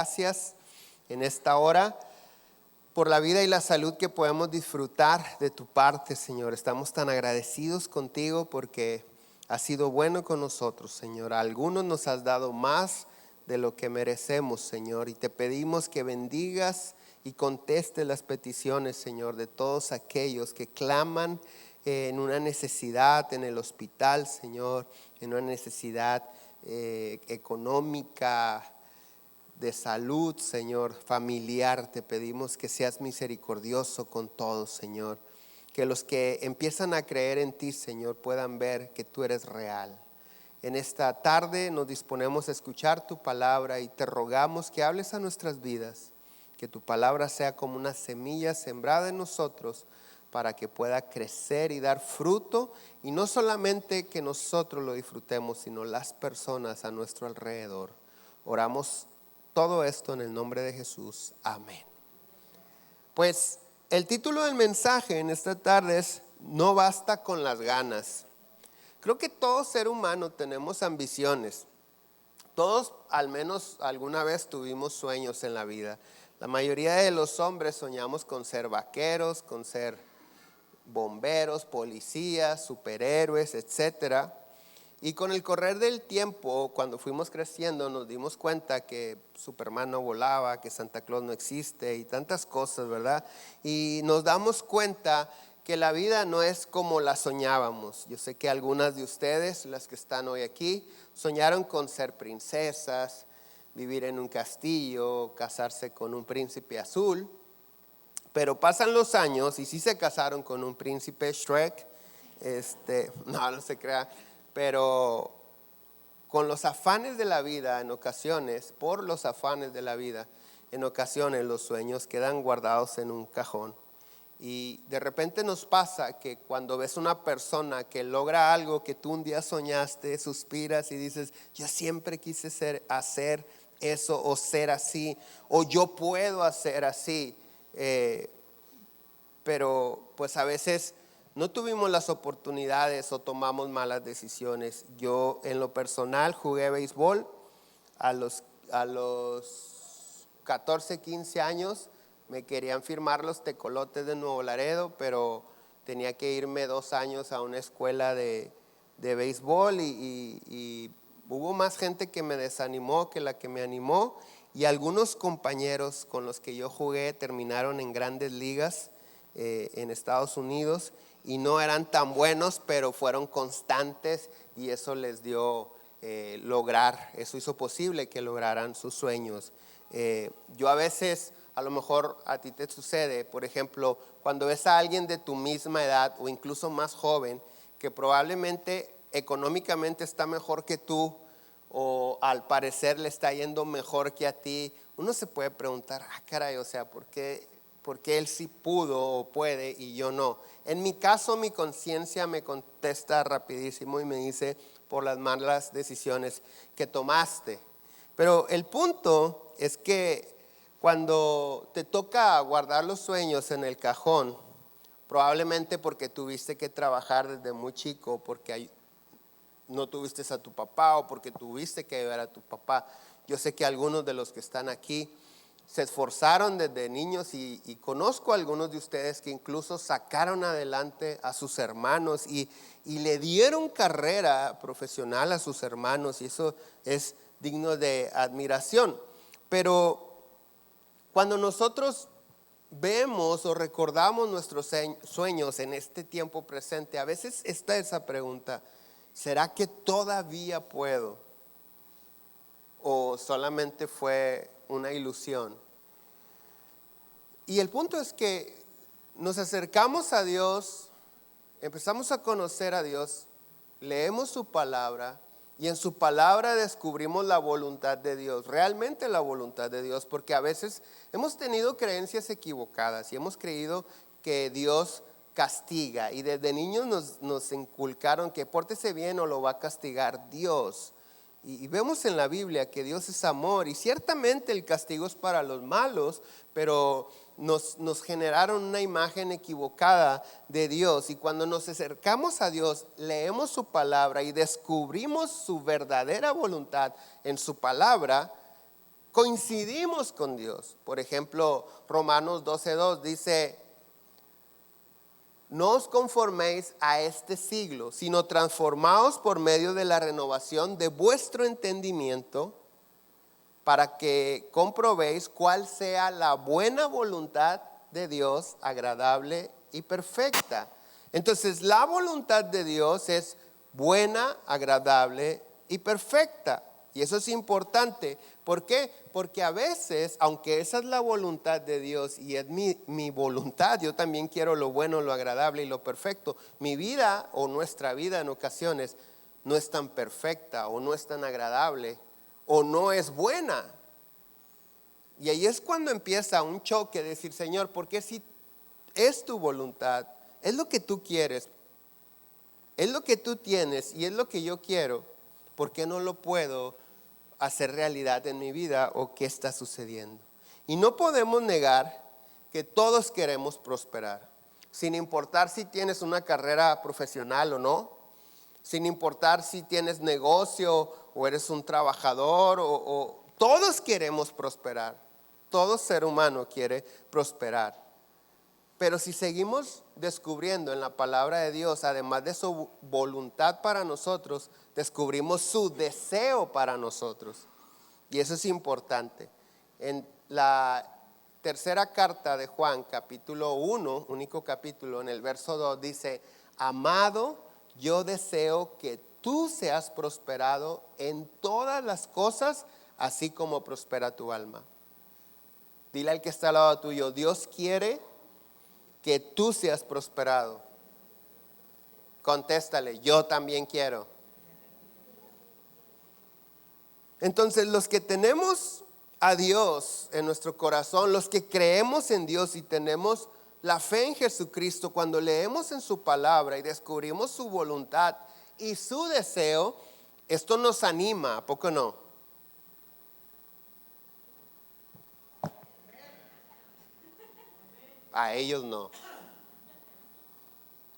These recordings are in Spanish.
Gracias en esta hora por la vida y la salud que podemos disfrutar de tu parte, Señor. Estamos tan agradecidos contigo porque has sido bueno con nosotros, Señor. A algunos nos has dado más de lo que merecemos, Señor. Y te pedimos que bendigas y contestes las peticiones, Señor, de todos aquellos que claman en una necesidad en el hospital, Señor, en una necesidad económica, de salud, Señor, familiar. Te pedimos que seas misericordioso con todos, Señor. Que los que empiezan a creer en ti, Señor, puedan ver que tú eres real. En esta tarde nos disponemos a escuchar tu palabra y te rogamos que hables a nuestras vidas. Que tu palabra sea como una semilla sembrada en nosotros para que pueda crecer y dar fruto. Y no solamente que nosotros lo disfrutemos, sino las personas a nuestro alrededor. Oramos todo esto en el nombre de Jesús. Amén. Pues el título del mensaje en esta tarde es No basta con las ganas. Creo que todo ser humano tenemos ambiciones. Todos al menos alguna vez tuvimos sueños en la vida. La mayoría de los hombres soñamos con ser vaqueros, con ser bomberos, policías, superhéroes, etcétera. Y con el correr del tiempo, cuando fuimos creciendo, nos dimos cuenta que Superman no volaba, que Santa Claus no existe y tantas cosas, ¿verdad? Y nos damos cuenta que la vida no es como la soñábamos. Yo sé que algunas de ustedes, las que están hoy aquí, soñaron con ser princesas, vivir en un castillo, casarse con un príncipe azul. Pero pasan los años y sí se casaron con un príncipe Shrek. No se crea. Pero con los afanes de la vida, en ocasiones, por los afanes de la vida, en ocasiones los sueños quedan guardados en un cajón. Y de repente nos pasa que cuando ves una persona que logra algo que tú un día soñaste, suspiras y dices, yo siempre quise hacer eso o ser así, o yo puedo hacer así. Pero pues a veces no tuvimos las oportunidades o tomamos malas decisiones. Yo en lo personal jugué béisbol a los 14, 15 años. Me querían firmar los Tecolotes de Nuevo Laredo, pero tenía que irme 2 años a una escuela de béisbol y hubo más gente que me desanimó que la que me animó. Y algunos compañeros con los que yo jugué terminaron en grandes ligas en Estados Unidos y no eran tan buenos, pero fueron constantes y eso les dio eso hizo posible que lograran sus sueños. Yo a veces, a lo mejor a ti te sucede, por ejemplo, cuando ves a alguien de tu misma edad o incluso más joven que probablemente económicamente está mejor que tú o al parecer le está yendo mejor que a ti, uno se puede preguntar, caray, o sea, ¿por qué él sí pudo o puede y yo no? En mi caso, mi conciencia me contesta rapidísimo y me dice, por las malas decisiones que tomaste. Pero el punto es que cuando te toca guardar los sueños en el cajón, probablemente porque tuviste que trabajar desde muy chico, porque no tuviste a tu papá o porque tuviste que ayudar a tu papá. Yo sé que algunos de los que están aquí se esforzaron desde niños y conozco a algunos de ustedes que incluso sacaron adelante a sus hermanos y le dieron carrera profesional a sus hermanos y eso es digno de admiración. Pero cuando nosotros vemos o recordamos nuestros sueños en este tiempo presente, a veces está esa pregunta, ¿será que todavía puedo? ¿O solamente fue una ilusión? Y el punto es que nos acercamos a Dios, empezamos a conocer a Dios, leemos su palabra y en su palabra descubrimos la voluntad de Dios, realmente la voluntad de Dios, porque a veces hemos tenido creencias equivocadas y hemos creído que Dios castiga y desde niños nos inculcaron que pórtese bien o lo va a castigar Dios. Y vemos en la Biblia que Dios es amor y ciertamente el castigo es para los malos, pero nos generaron una imagen equivocada de Dios. Y cuando nos acercamos a Dios, leemos su palabra y descubrimos su verdadera voluntad en su palabra, coincidimos con Dios. Por ejemplo, Romanos 12:2 dice: no os conforméis a este siglo, sino transformaos por medio de la renovación de vuestro entendimiento, para que comprobéis cuál sea la buena voluntad de Dios, agradable y perfecta. Entonces, la voluntad de Dios es buena, agradable y perfecta. Y eso es importante. ¿Por qué? Porque a veces, aunque esa es la voluntad de Dios y es mi voluntad, yo también quiero lo bueno, lo agradable y lo perfecto. Mi vida o nuestra vida en ocasiones no es tan perfecta o no es tan agradable o no es buena. Y ahí es cuando empieza un choque de decir: Señor, ¿por qué si es tu voluntad, es lo que tú quieres, es lo que tú tienes y es lo que yo quiero, por qué no lo puedo hacer realidad en mi vida, o qué está sucediendo? Y no podemos negar que todos queremos prosperar, sin importar si tienes una carrera profesional o no, sin importar si tienes negocio o eres un trabajador, o todos queremos prosperar. Todo ser humano quiere prosperar. Pero si seguimos descubriendo en la palabra de Dios, además de su voluntad para nosotros, descubrimos su deseo para nosotros. Y eso es importante. En la tercera carta de Juan, capítulo 1, único capítulo, en el verso 2 dice: amado, yo deseo que tú seas prosperado en todas las cosas, así como prospera tu alma. Dile al que está al lado tuyo: Dios quiere que tú seas prosperado. Contéstale: yo también quiero. Entonces, los que tenemos a Dios en nuestro corazón, los que creemos en Dios y tenemos la fe en Jesucristo, cuando leemos en su palabra y descubrimos su voluntad y su deseo, esto nos anima, ¿a poco no? A ellos no.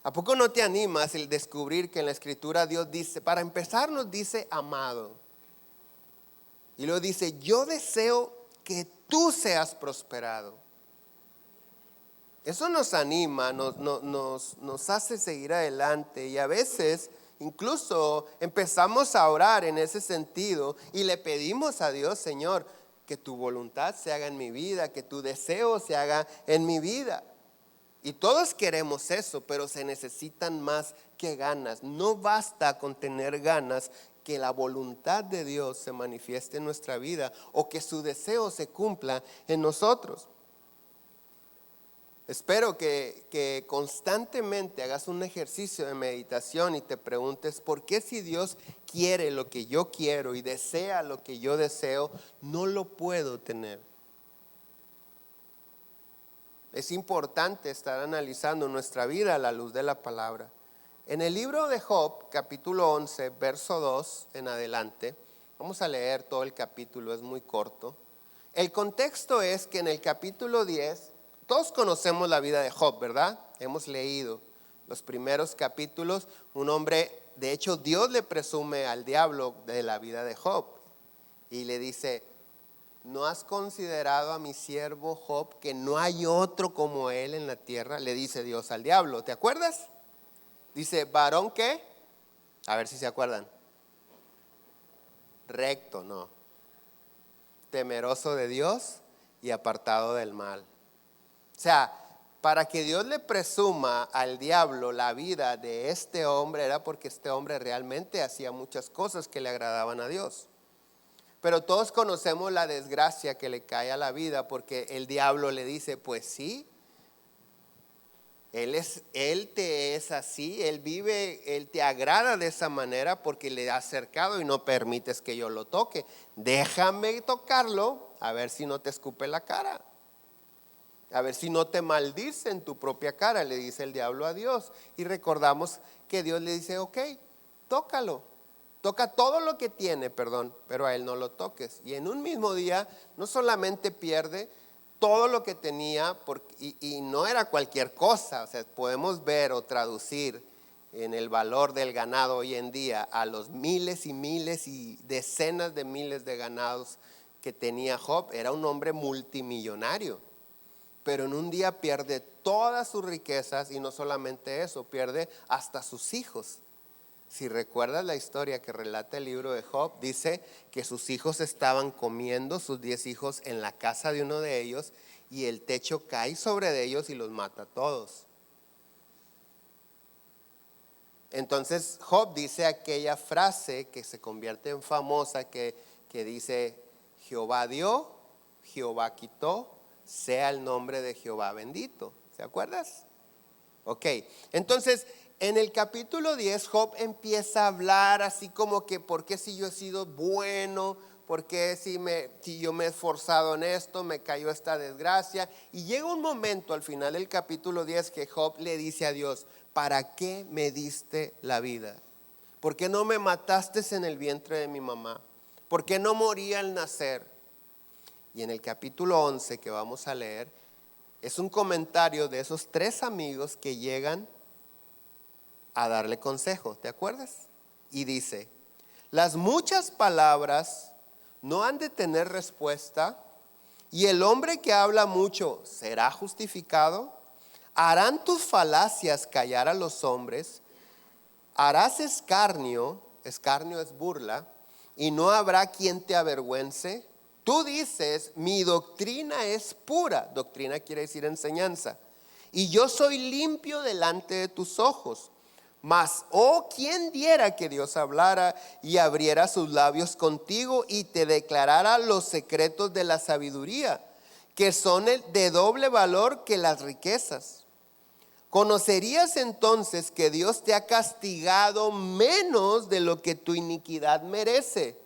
¿A poco no te animas el descubrir que en la Escritura Dios dice, para empezar nos dice amado? Y luego dice: yo deseo que tú seas prosperado. Eso nos anima, nos hace seguir adelante, y a veces incluso empezamos a orar en ese sentido y le pedimos a Dios: Señor, que tu voluntad se haga en mi vida, que tu deseo se haga en mi vida. Y todos queremos eso, pero se necesitan más que ganas. No basta con tener ganas, que la voluntad de Dios se manifieste en nuestra vida o que su deseo se cumpla en nosotros. Espero que constantemente hagas un ejercicio de meditación y te preguntes: ¿por qué si Dios quiere lo que yo quiero y desea lo que yo deseo, no lo puedo tener? Es importante estar analizando nuestra vida a la luz de la palabra. En el libro de Job, capítulo 11, verso 2 en adelante, vamos a leer todo el capítulo, es muy corto. El contexto es que en el capítulo 10, todos conocemos la vida de Job, ¿verdad? Hemos leído los primeros capítulos. Un hombre, de hecho Dios le presume al diablo de la vida de Job y le dice: ¿no has considerado a mi siervo Job, que no hay otro como él en la tierra? Le dice Dios al diablo, ¿te acuerdas? Dice: varón, ¿qué? A ver si se acuerdan. Recto, no. Temeroso de Dios y apartado del mal. O sea, para que Dios le presuma al diablo la vida de este hombre, era porque este hombre realmente hacía muchas cosas que le agradaban a Dios. Pero todos conocemos la desgracia que le cae a la vida, porque el diablo le dice: pues sí, Él te es así, Él vive, Él te agrada de esa manera porque le has acercado y no permites que yo lo toque. Déjame tocarlo, a ver si no te escupe la cara, a ver si no te maldice en tu propia cara, le dice el diablo a Dios. Y recordamos que Dios le dice: ok, tócalo. Toca todo lo que tiene, pero a él no lo toques. Y en un mismo día no solamente pierde todo lo que tenía, y no era cualquier cosa. O sea, podemos ver o traducir en el valor del ganado hoy en día a los miles y miles y decenas de miles de ganados que tenía Job. Era un hombre multimillonario, pero en un día pierde todas sus riquezas y no solamente eso, pierde hasta sus hijos. Si recuerdas la historia que relata el libro de Job, dice que sus hijos estaban comiendo, sus 10 hijos, en la casa de uno de ellos, y el techo cae sobre ellos y los mata a todos. Entonces Job dice aquella frase que se convierte en famosa, que dice: Jehová dio, Jehová quitó, sea el nombre de Jehová bendito. ¿Se acuerdas? Ok, entonces en el capítulo 10 Job empieza a hablar así como que: ¿por qué si yo he sido bueno? ¿Por qué si yo me he esforzado en esto, me cayó esta desgracia? Y llega un momento al final del capítulo 10 que Job le dice a Dios: ¿para qué me diste la vida? ¿Por qué no me mataste en el vientre de mi mamá? ¿Por qué no morí al nacer? Y en el capítulo 11 que vamos a leer, es un comentario de esos 3 amigos que llegan a darle consejo, ¿te acuerdas? Y dice: las muchas palabras no han de tener respuesta, y el hombre que habla mucho será justificado. Harán tus falacias callar a los hombres, harás escarnio es burla, y no habrá quien te avergüence. Tú dices: mi doctrina es pura. Doctrina quiere decir enseñanza. Y yo soy limpio delante de tus ojos. Mas, oh, ¿quién diera que Dios hablara y abriera sus labios contigo y te declarara los secretos de la sabiduría, que son de doble valor que las riquezas? ¿Conocerías entonces que Dios te ha castigado menos de lo que tu iniquidad merece?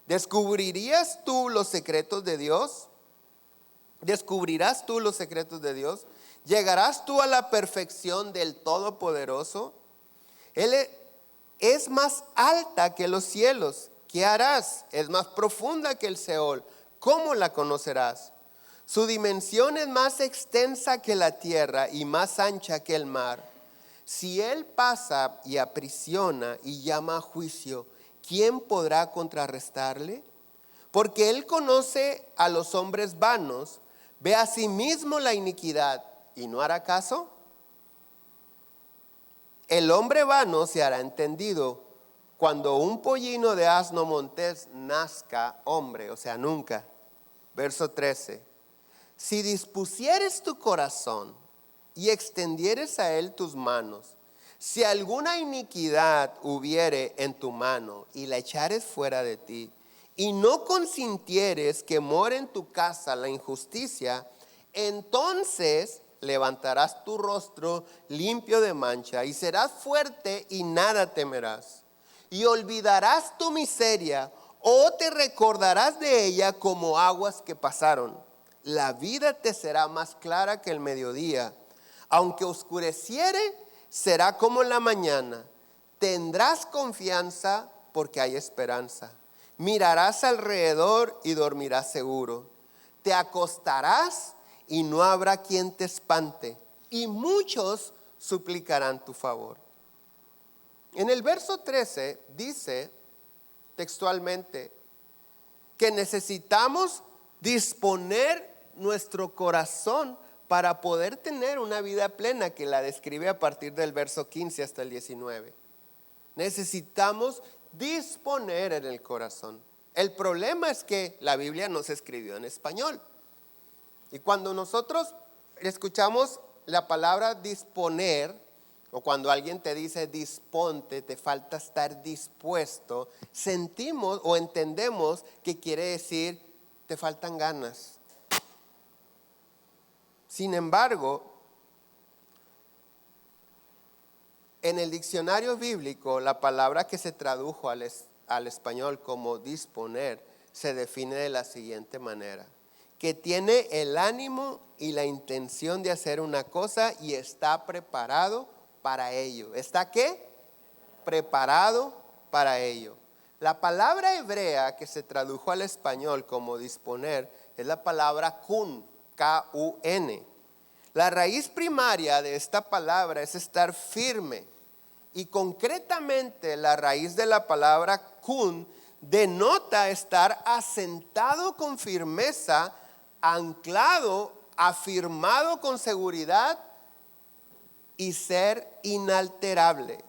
¿Descubrirías tú los secretos de Dios? ¿Descubrirás tú los secretos de Dios? ¿Llegarás tú a la perfección del Todopoderoso? Él es más alta que los cielos. ¿Qué harás? Es más profunda que el Seol. ¿Cómo la conocerás? Su dimensión es más extensa que la tierra y más ancha que el mar. Si Él pasa y aprisiona y llama a juicio, ¿quién podrá contrarrestarle? Porque Él conoce a los hombres vanos, ve a sí mismo la iniquidad y no hará caso. El hombre vano se hará entendido cuando un pollino de asno montés nazca hombre, o sea, nunca. Verso 13. Si dispusieres tu corazón y extendieres a él tus manos, si alguna iniquidad hubiere en tu mano y la echares fuera de ti, y no consintieres que more en tu casa la injusticia, entonces levantarás tu rostro limpio de mancha y serás fuerte y nada temerás. Y olvidarás tu miseria o te recordarás de ella como aguas que pasaron. La vida te será más clara que el mediodía. Aunque oscureciere, será como la mañana. Tendrás confianza porque hay esperanza. Mirarás alrededor y dormirás seguro. Te acostarás y no habrá quien te espante, y muchos suplicarán tu favor. En el verso 13 dice textualmente que necesitamos disponer nuestro corazón para poder tener una vida plena, que la describe a partir del verso 15 hasta el 19. Necesitamos disponer en el corazón. El problema es que la Biblia no se escribió en español. Y cuando nosotros escuchamos la palabra disponer, o cuando alguien te dice disponte, te falta estar dispuesto, sentimos o entendemos que quiere decir te faltan ganas. Sin embargo, en el diccionario bíblico, la palabra que se tradujo al español como disponer se define de la siguiente manera: que tiene el ánimo y la intención de hacer una cosa y está preparado para ello. ¿Está qué? Preparado para ello. La palabra hebrea que se tradujo al español como disponer es la palabra kun, K-U-N. La raíz primaria de esta palabra es estar firme. Y concretamente la raíz de la palabra kun denota estar asentado con firmeza, anclado, afirmado con seguridad y ser inalterable.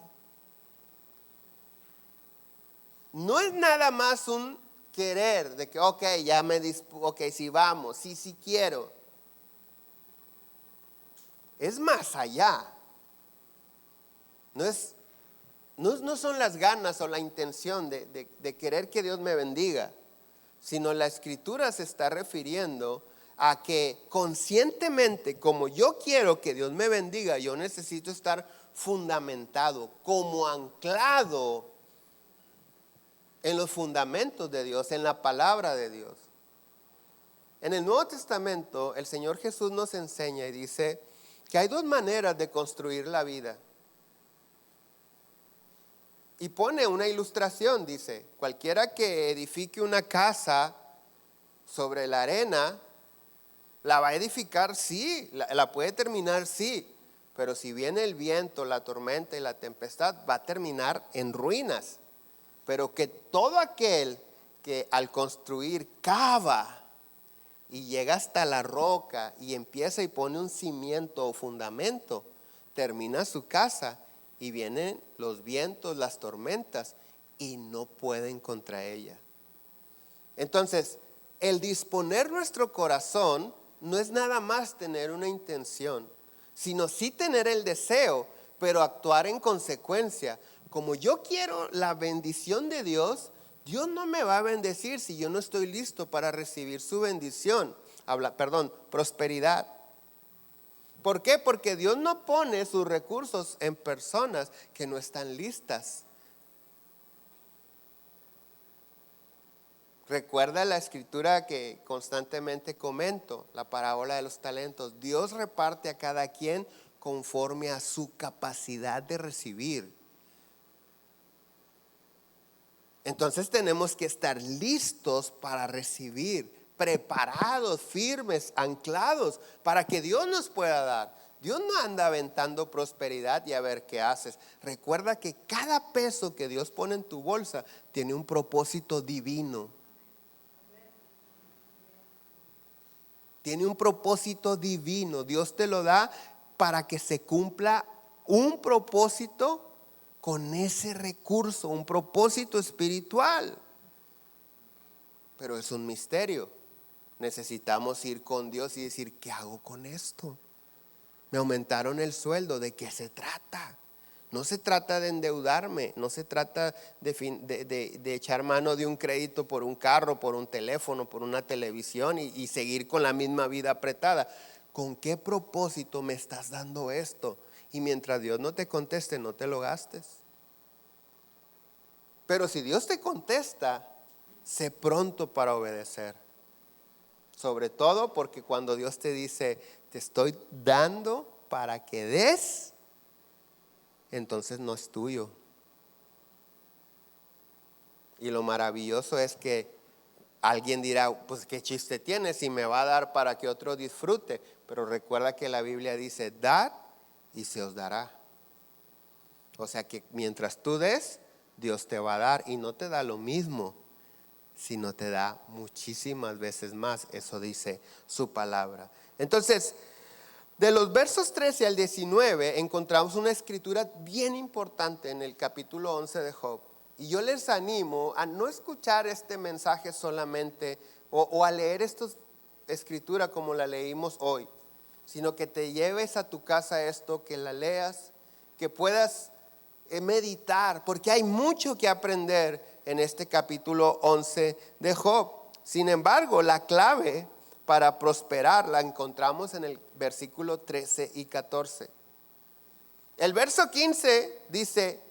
No es nada más un querer de que, ok, sí vamos, sí quiero. Es más allá. No son las ganas o la intención de querer que Dios me bendiga, sino la Escritura se está refiriendo a que conscientemente, como yo quiero que Dios me bendiga, yo necesito estar fundamentado, como anclado en los fundamentos de Dios, en la palabra de Dios. En el Nuevo Testamento, el Señor Jesús nos enseña y dice que hay dos maneras de construir la vida. Y pone una ilustración, dice, cualquiera que edifique una casa sobre la arena, la va a edificar, sí, la puede terminar, sí, pero si viene el viento, la tormenta y la tempestad, va a terminar en ruinas. Pero que todo aquel que al construir cava y llega hasta la roca y empieza y pone un cimiento o fundamento, termina su casa y vienen los vientos, las tormentas y no pueden contra ella. Entonces, el disponer nuestro corazón no es nada más tener una intención, sino sí tener el deseo, pero actuar en consecuencia. Como yo quiero la bendición de Dios, Dios no me va a bendecir si yo no estoy listo para recibir su bendición. Prosperidad. ¿Por qué? Porque Dios no pone sus recursos en personas que no están listas. Recuerda la escritura que constantemente comento, la parábola de los talentos. Dios reparte a cada quien conforme a su capacidad de recibir. Entonces tenemos que estar listos para recibir, preparados, firmes, anclados, para que Dios nos pueda dar. Dios no anda aventando prosperidad y a ver qué haces. Recuerda que cada peso que Dios pone en tu bolsa tiene un propósito divino. Tiene un propósito divino. Dios te lo da para que se cumpla un propósito con ese recurso, un propósito espiritual. Pero es un misterio. Necesitamos ir con Dios y decir, ¿qué hago con esto? Me aumentaron el sueldo, ¿de qué se trata? No se trata de endeudarme, no se trata de echar mano de un crédito por un carro, por un teléfono, por una televisión y seguir con la misma vida apretada. ¿Con qué propósito me estás dando esto? Y mientras Dios no te conteste, no te lo gastes. Pero si Dios te contesta, sé pronto para obedecer. Sobre todo porque cuando Dios te dice, te estoy dando para que des, entonces no es tuyo. Y lo maravilloso es que alguien dirá, pues qué chiste tiene si me va a dar para que otro disfrute. Pero recuerda que la Biblia dice, dad y se os dará. O sea que mientras tú des, Dios te va a dar y no te da lo mismo, sino te da muchísimas veces más. Eso dice su palabra. Entonces, de los versos 13 al 19 encontramos una escritura bien importante en el capítulo 11 de Job. Y yo les animo a no escuchar este mensaje solamente o a leer esta escritura como la leímos hoy, sino que te lleves a tu casa esto, que la leas, que puedas meditar, porque hay mucho que aprender en este capítulo 11 de Job. Sin embargo, la clave para prosperar la encontramos en el versículo 13 y 14. El verso 15 dice,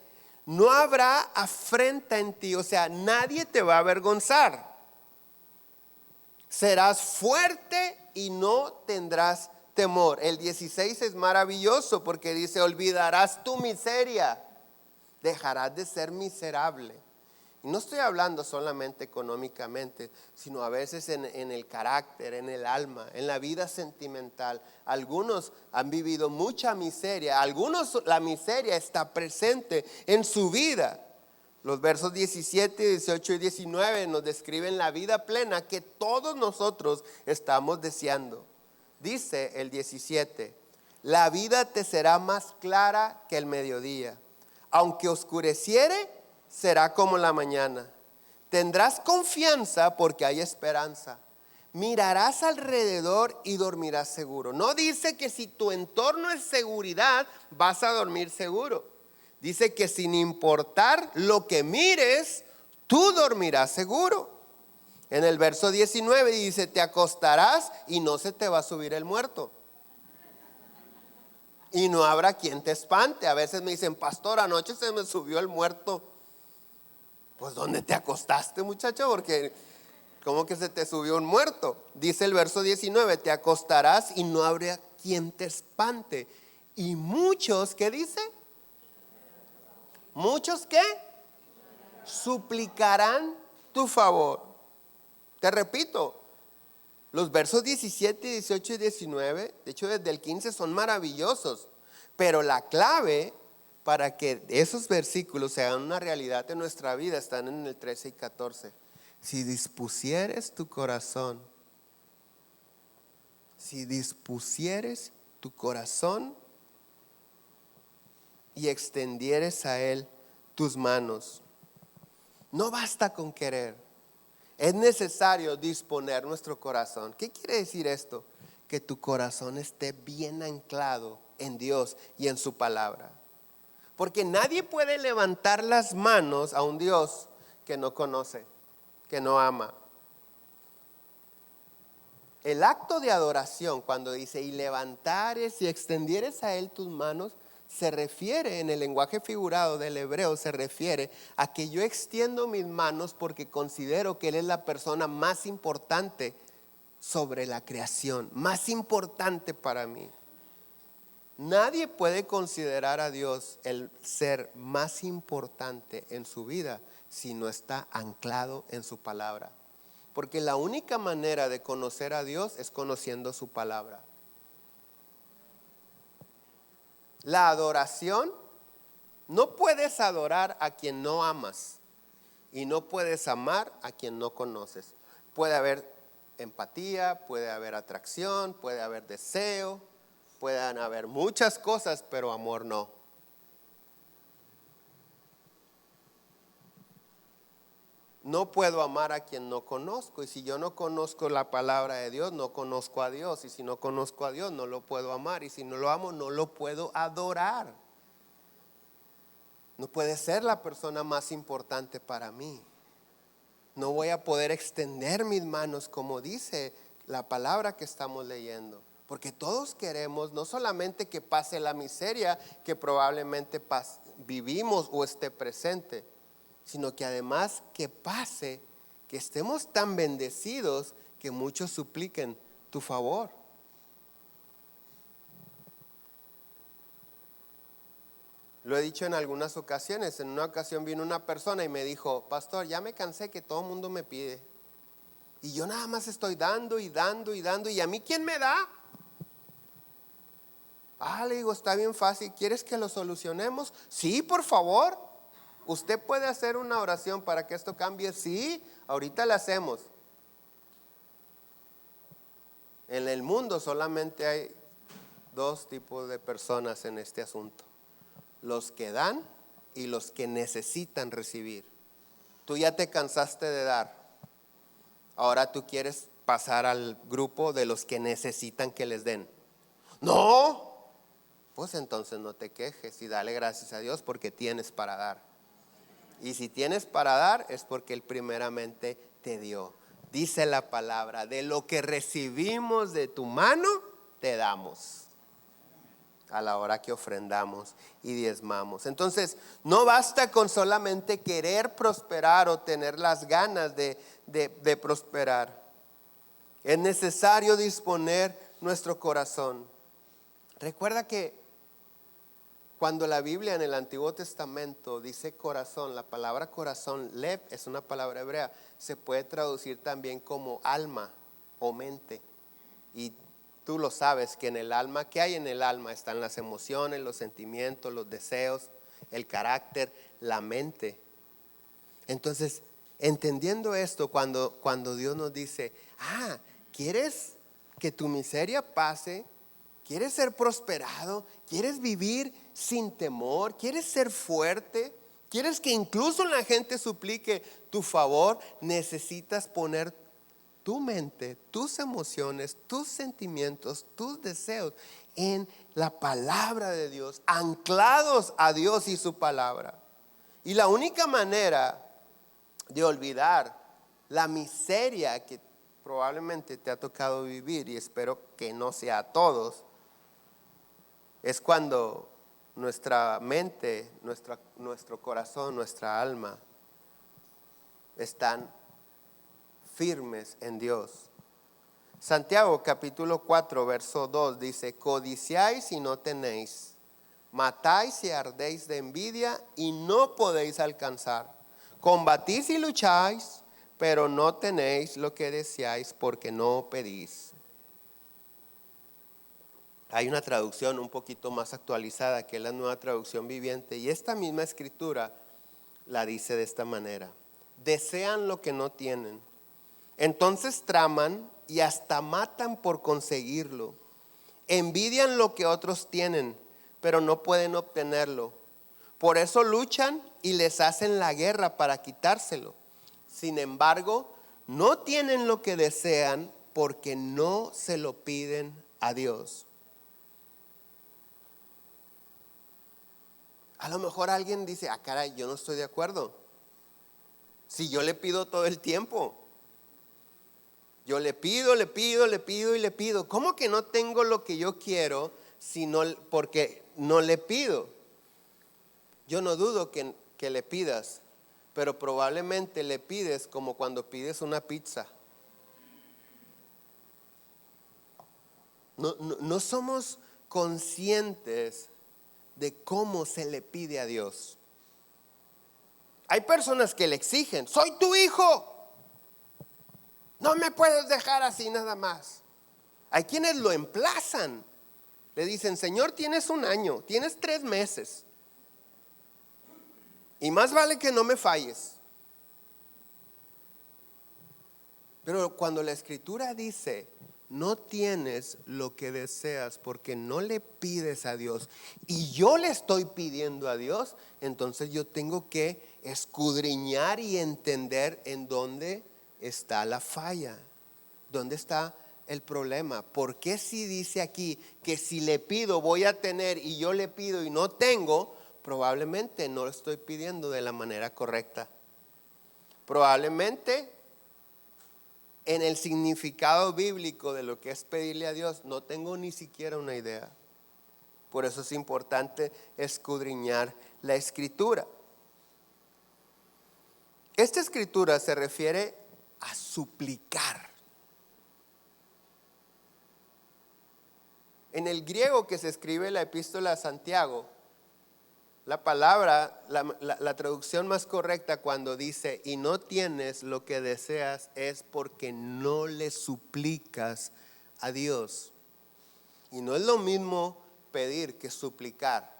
no habrá afrenta en ti, o sea, nadie te va a avergonzar. Serás fuerte y no tendrás temor. El 16 es maravilloso porque dice, olvidarás tu miseria, dejarás de ser miserable. Y no estoy hablando solamente económicamente, sino a veces en el carácter, en el alma, en la vida sentimental. Algunos han vivido mucha miseria, algunos la miseria está presente en su vida. Los versos 17, 18 y 19 nos describen la vida plena que todos nosotros estamos deseando. Dice el 17: la vida te será más clara que el mediodía. Aunque oscureciere, será como la mañana. Tendrás confianza porque hay esperanza. Mirarás alrededor y dormirás seguro. No dice que si tu entorno es seguridad, vas a dormir seguro. Dice que sin importar lo que mires, tú dormirás seguro. En el verso 19 dice: te acostarás y no se te va a subir el muerto. Y no habrá quien te espante. A veces me dicen: pastor, anoche se me subió el muerto. Pues ¿dónde te acostaste, muchacho? Porque ¿cómo que se te subió un muerto? Dice el verso 19: te acostarás y no habrá quien te espante. Y muchos, ¿qué dice? Muchos, ¿qué? Suplicarán tu favor. Te repito, los versos 17, 18 y 19, de hecho desde el 15, son maravillosos. Pero la clave para que esos versículos sean una realidad en nuestra vida están en el 13 y 14. Si dispusieres tu corazón, y extendieres a Él tus manos. No basta con querer, es necesario disponer nuestro corazón. ¿Qué quiere decir esto? Que tu corazón esté bien anclado en Dios y en su palabra. Porque nadie puede levantar las manos a un Dios que no conoce, que no ama. El acto de adoración, cuando dice y levantares y extendieres a Él tus manos, se refiere, en el lenguaje figurado del hebreo, se refiere a que yo extiendo mis manos porque considero que Él es la persona más importante sobre la creación, más importante para mí. Nadie puede considerar a Dios el ser más importante en su vida si no está anclado en su palabra. Porque la única manera de conocer a Dios es conociendo su palabra. La adoración, no puedes adorar a quien no amas y no puedes amar a quien no conoces. Puede haber empatía, puede haber atracción, puede haber deseo, pueden haber muchas cosas, pero amor no. No puedo amar a quien no conozco, y si yo no conozco la palabra de Dios, no conozco a Dios, y si no conozco a Dios, no lo puedo amar, y si no lo amo, no lo puedo adorar. No puede ser la persona más importante para mí. No voy a poder extender mis manos como dice la palabra que estamos leyendo, porque todos queremos no solamente que pase la miseria que probablemente vivimos o esté presente, sino que además que pase, que estemos tan bendecidos que muchos supliquen tu favor. Lo he dicho en algunas ocasiones. En una ocasión vino una persona y me dijo: pastor, ya me cansé que todo el mundo me pide. Y yo nada más estoy dando y dando y dando. ¿Y a mí quién me da? Le digo, está bien fácil. ¿Quieres que lo solucionemos? Sí, por favor. ¿Usted puede hacer una oración para que esto cambie? Sí, ahorita la hacemos. En el mundo solamente hay dos tipos de personas en este asunto: los que dan y los que necesitan recibir. Tú ya te cansaste de dar, ahora tú quieres pasar al grupo de los que necesitan que les den. No, pues entonces no te quejes y dale gracias a Dios porque tienes para dar. Y si tienes para dar es porque Él primeramente te dio. Dice la palabra: de lo que recibimos de tu mano, te damos. A la hora que ofrendamos y diezmamos. Entonces, no basta con solamente querer prosperar o tener las ganas de prosperar. Es necesario disponer nuestro corazón. Recuerda que cuando la Biblia en el Antiguo Testamento dice corazón, la palabra corazón, lev, es una palabra hebrea, se puede traducir también como alma o mente. Y tú lo sabes que en el alma, ¿qué hay en el alma? Están las emociones, los sentimientos, los deseos, el carácter, la mente. Entonces, entendiendo esto, cuando Dios nos dice, ¿quieres que tu miseria pase? ¿Quieres ser prosperado? ¿Quieres vivir sin temor? ¿Quieres ser fuerte? ¿Quieres que incluso la gente suplique tu favor? Necesitas poner tu mente, tus emociones, tus sentimientos, tus deseos en la palabra de Dios, anclados a Dios y su palabra. Y la única manera de olvidar la miseria que probablemente te ha tocado vivir, y espero que no sea a todos, es cuando nuestra mente, nuestro corazón, nuestra alma están firmes en Dios. Santiago capítulo 4 verso 2 dice: codiciáis y no tenéis, matáis y ardéis de envidia y no podéis alcanzar, combatís y lucháis, pero no tenéis lo que deseáis porque no pedís. Hay una traducción un poquito más actualizada, que es la Nueva Traducción Viviente, y esta misma escritura la dice de esta manera: desean lo que no tienen, entonces traman y hasta matan por conseguirlo. Envidian lo que otros tienen, pero no pueden obtenerlo. Por eso luchan y les hacen la guerra para quitárselo. Sin embargo, no tienen lo que desean porque no se lo piden a Dios. A lo mejor alguien dice: caray, yo no estoy de acuerdo. Si yo le pido todo el tiempo, yo le pido y le pido. ¿Cómo que no tengo lo que yo quiero porque no le pido? Yo no dudo que le pidas, pero probablemente le pides como cuando pides una pizza. No somos conscientes de cómo se le pide a Dios. Hay personas que le exigen: soy tu hijo, no me puedes dejar así nada más. Hay quienes lo emplazan, le dicen: Señor, tienes 1 año, tienes 3 meses, y más vale que no me falles. Pero cuando la Escritura dice: no tienes lo que deseas porque no le pides a Dios, y yo le estoy pidiendo a Dios, entonces yo tengo que escudriñar y entender en dónde está la falla, dónde está el problema. ¿Por qué si dice aquí que si le pido voy a tener, y yo le pido y no tengo? Probablemente no lo estoy pidiendo de la manera correcta. Probablemente en el significado bíblico de lo que es pedirle a Dios no tengo ni siquiera una idea. Por eso es importante escudriñar la Escritura. Esta Escritura se refiere a suplicar. En el griego que se escribe la epístola a Santiago, la palabra, la traducción más correcta cuando dice y no tienes lo que deseas, es porque no le suplicas a Dios. Y no es lo mismo pedir que suplicar.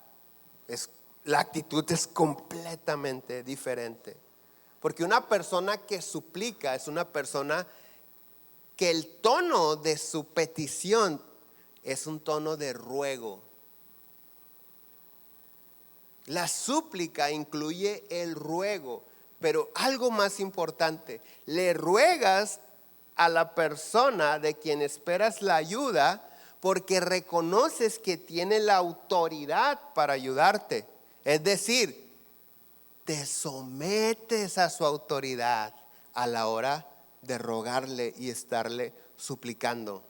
La actitud es completamente diferente. Porque una persona que suplica es una persona que el tono de su petición es un tono de ruego. La súplica incluye el ruego, pero algo más importante: le ruegas a la persona de quien esperas la ayuda porque reconoces que tiene la autoridad para ayudarte. Es decir, te sometes a su autoridad a la hora de rogarle y estarle suplicando.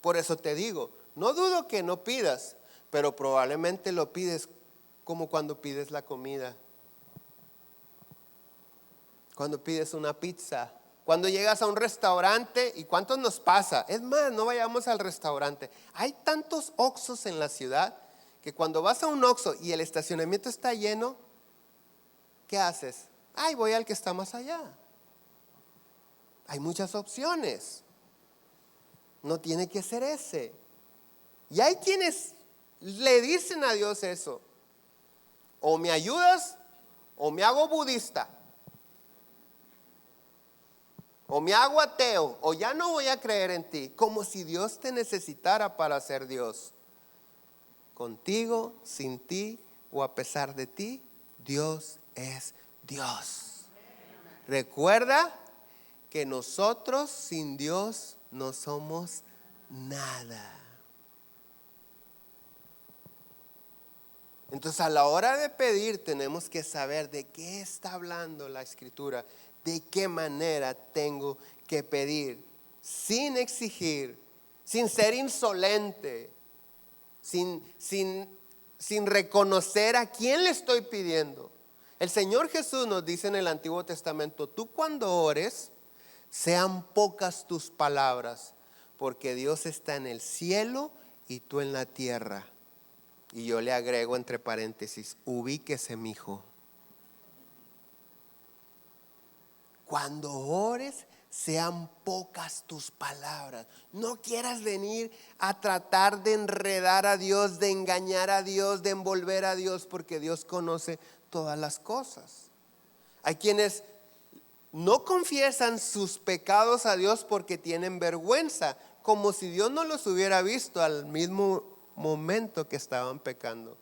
Por eso te digo, no dudo que no pidas, pero probablemente lo pides como cuando pides la comida, cuando pides una pizza, cuando llegas a un restaurante. ¿Y cuántos nos pasa? Es más, no vayamos al restaurante. Hay tantos Oxxos en la ciudad que cuando vas a un Oxxo y el estacionamiento está lleno, ¿qué haces? Voy al que está más allá. Hay muchas opciones. No tiene que ser ese. Y hay quienes le dicen a Dios eso: o me ayudas o me hago budista. o me hago ateo, o ya no voy a creer en ti, como si Dios te necesitara para ser Dios. Contigo, sin ti o a pesar de ti, Dios es Dios. Recuerda que nosotros sin Dios no somos nada. Entonces, a la hora de pedir tenemos que saber de qué está hablando la Escritura, de qué manera tengo que pedir, sin exigir, sin ser insolente, sin reconocer a quién le estoy pidiendo. El Señor Jesús nos dice en el Antiguo Testamento: tú cuando ores, sean pocas tus palabras, porque Dios está en el cielo y tú en la tierra. Y yo le agrego entre paréntesis: ubíquese, mijo. Cuando ores, sean pocas tus palabras. No quieras venir a tratar de enredar a Dios, de engañar a Dios, de envolver a Dios, porque Dios conoce todas las cosas. Hay quienes no confiesan sus pecados a Dios porque tienen vergüenza, como si Dios no los hubiera visto al mismo momento que estaban pecando.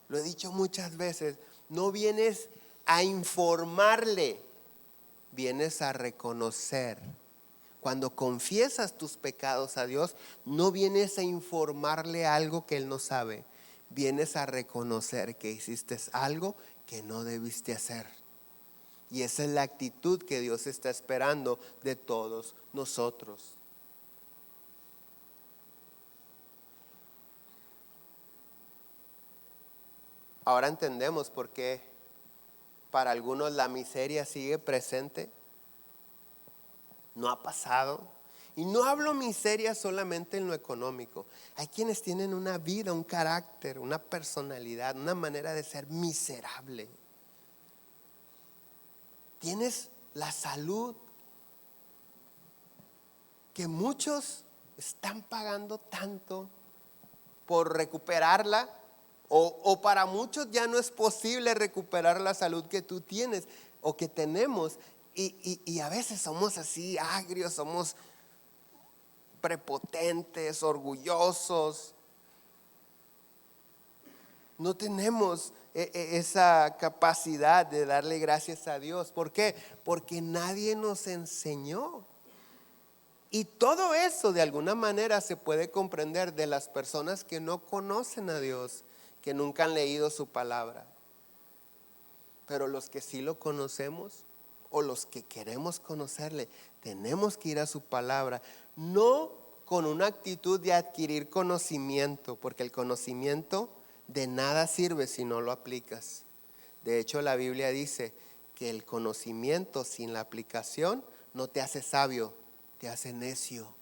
Lo he dicho muchas veces: no vienes a informarle, vienes a reconocer. Cuando confiesas tus pecados a Dios, no vienes a informarle algo que Él no sabe, vienes a reconocer que hiciste algo que no debiste hacer. Y esa es la actitud que Dios está esperando de todos nosotros. Ahora entendemos por qué para algunos la miseria sigue presente. No ha pasado. Y no hablo miseria solamente en lo económico. Hay quienes tienen una vida, un carácter, una personalidad, una manera de ser miserable. Tienes la salud que muchos están pagando tanto por recuperarla, o para muchos ya no es posible recuperar la salud que tú tienes o que tenemos, y a veces somos así agrios, somos prepotentes, orgullosos. No tenemos esa capacidad de darle gracias a Dios. ¿Por qué? Porque nadie nos enseñó. Y todo eso de alguna manera se puede comprender de las personas que no conocen a Dios, que nunca han leído su palabra. Pero los que sí lo conocemos, o los que queremos conocerle, tenemos que ir a su palabra, no con una actitud de adquirir conocimiento, porque el conocimiento de nada sirve si no lo aplicas. De hecho, la Biblia dice que el conocimiento sin la aplicación no te hace sabio, te hace necio,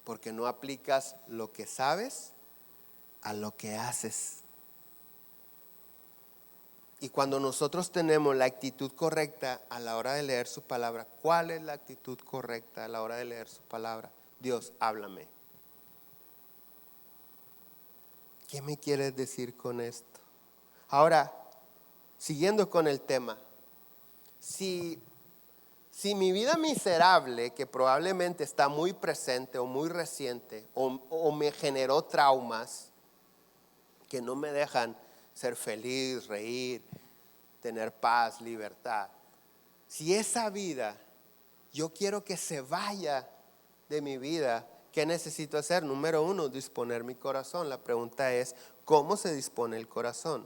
porque no aplicas lo que sabes a lo que haces. Y cuando nosotros tenemos la actitud correcta a la hora de leer su palabra, ¿cuál es la actitud correcta a la hora de leer su palabra? Dios, háblame. ¿Qué me quieres decir con esto? Ahora, siguiendo con el tema, si mi vida miserable, que probablemente está muy presente o muy reciente, o me generó traumas que no me dejan ser feliz, reír, tener paz, libertad. Si esa vida yo quiero que se vaya de mi vida, ¿qué necesito hacer? Número 1, disponer mi corazón. La pregunta es: ¿cómo se dispone el corazón?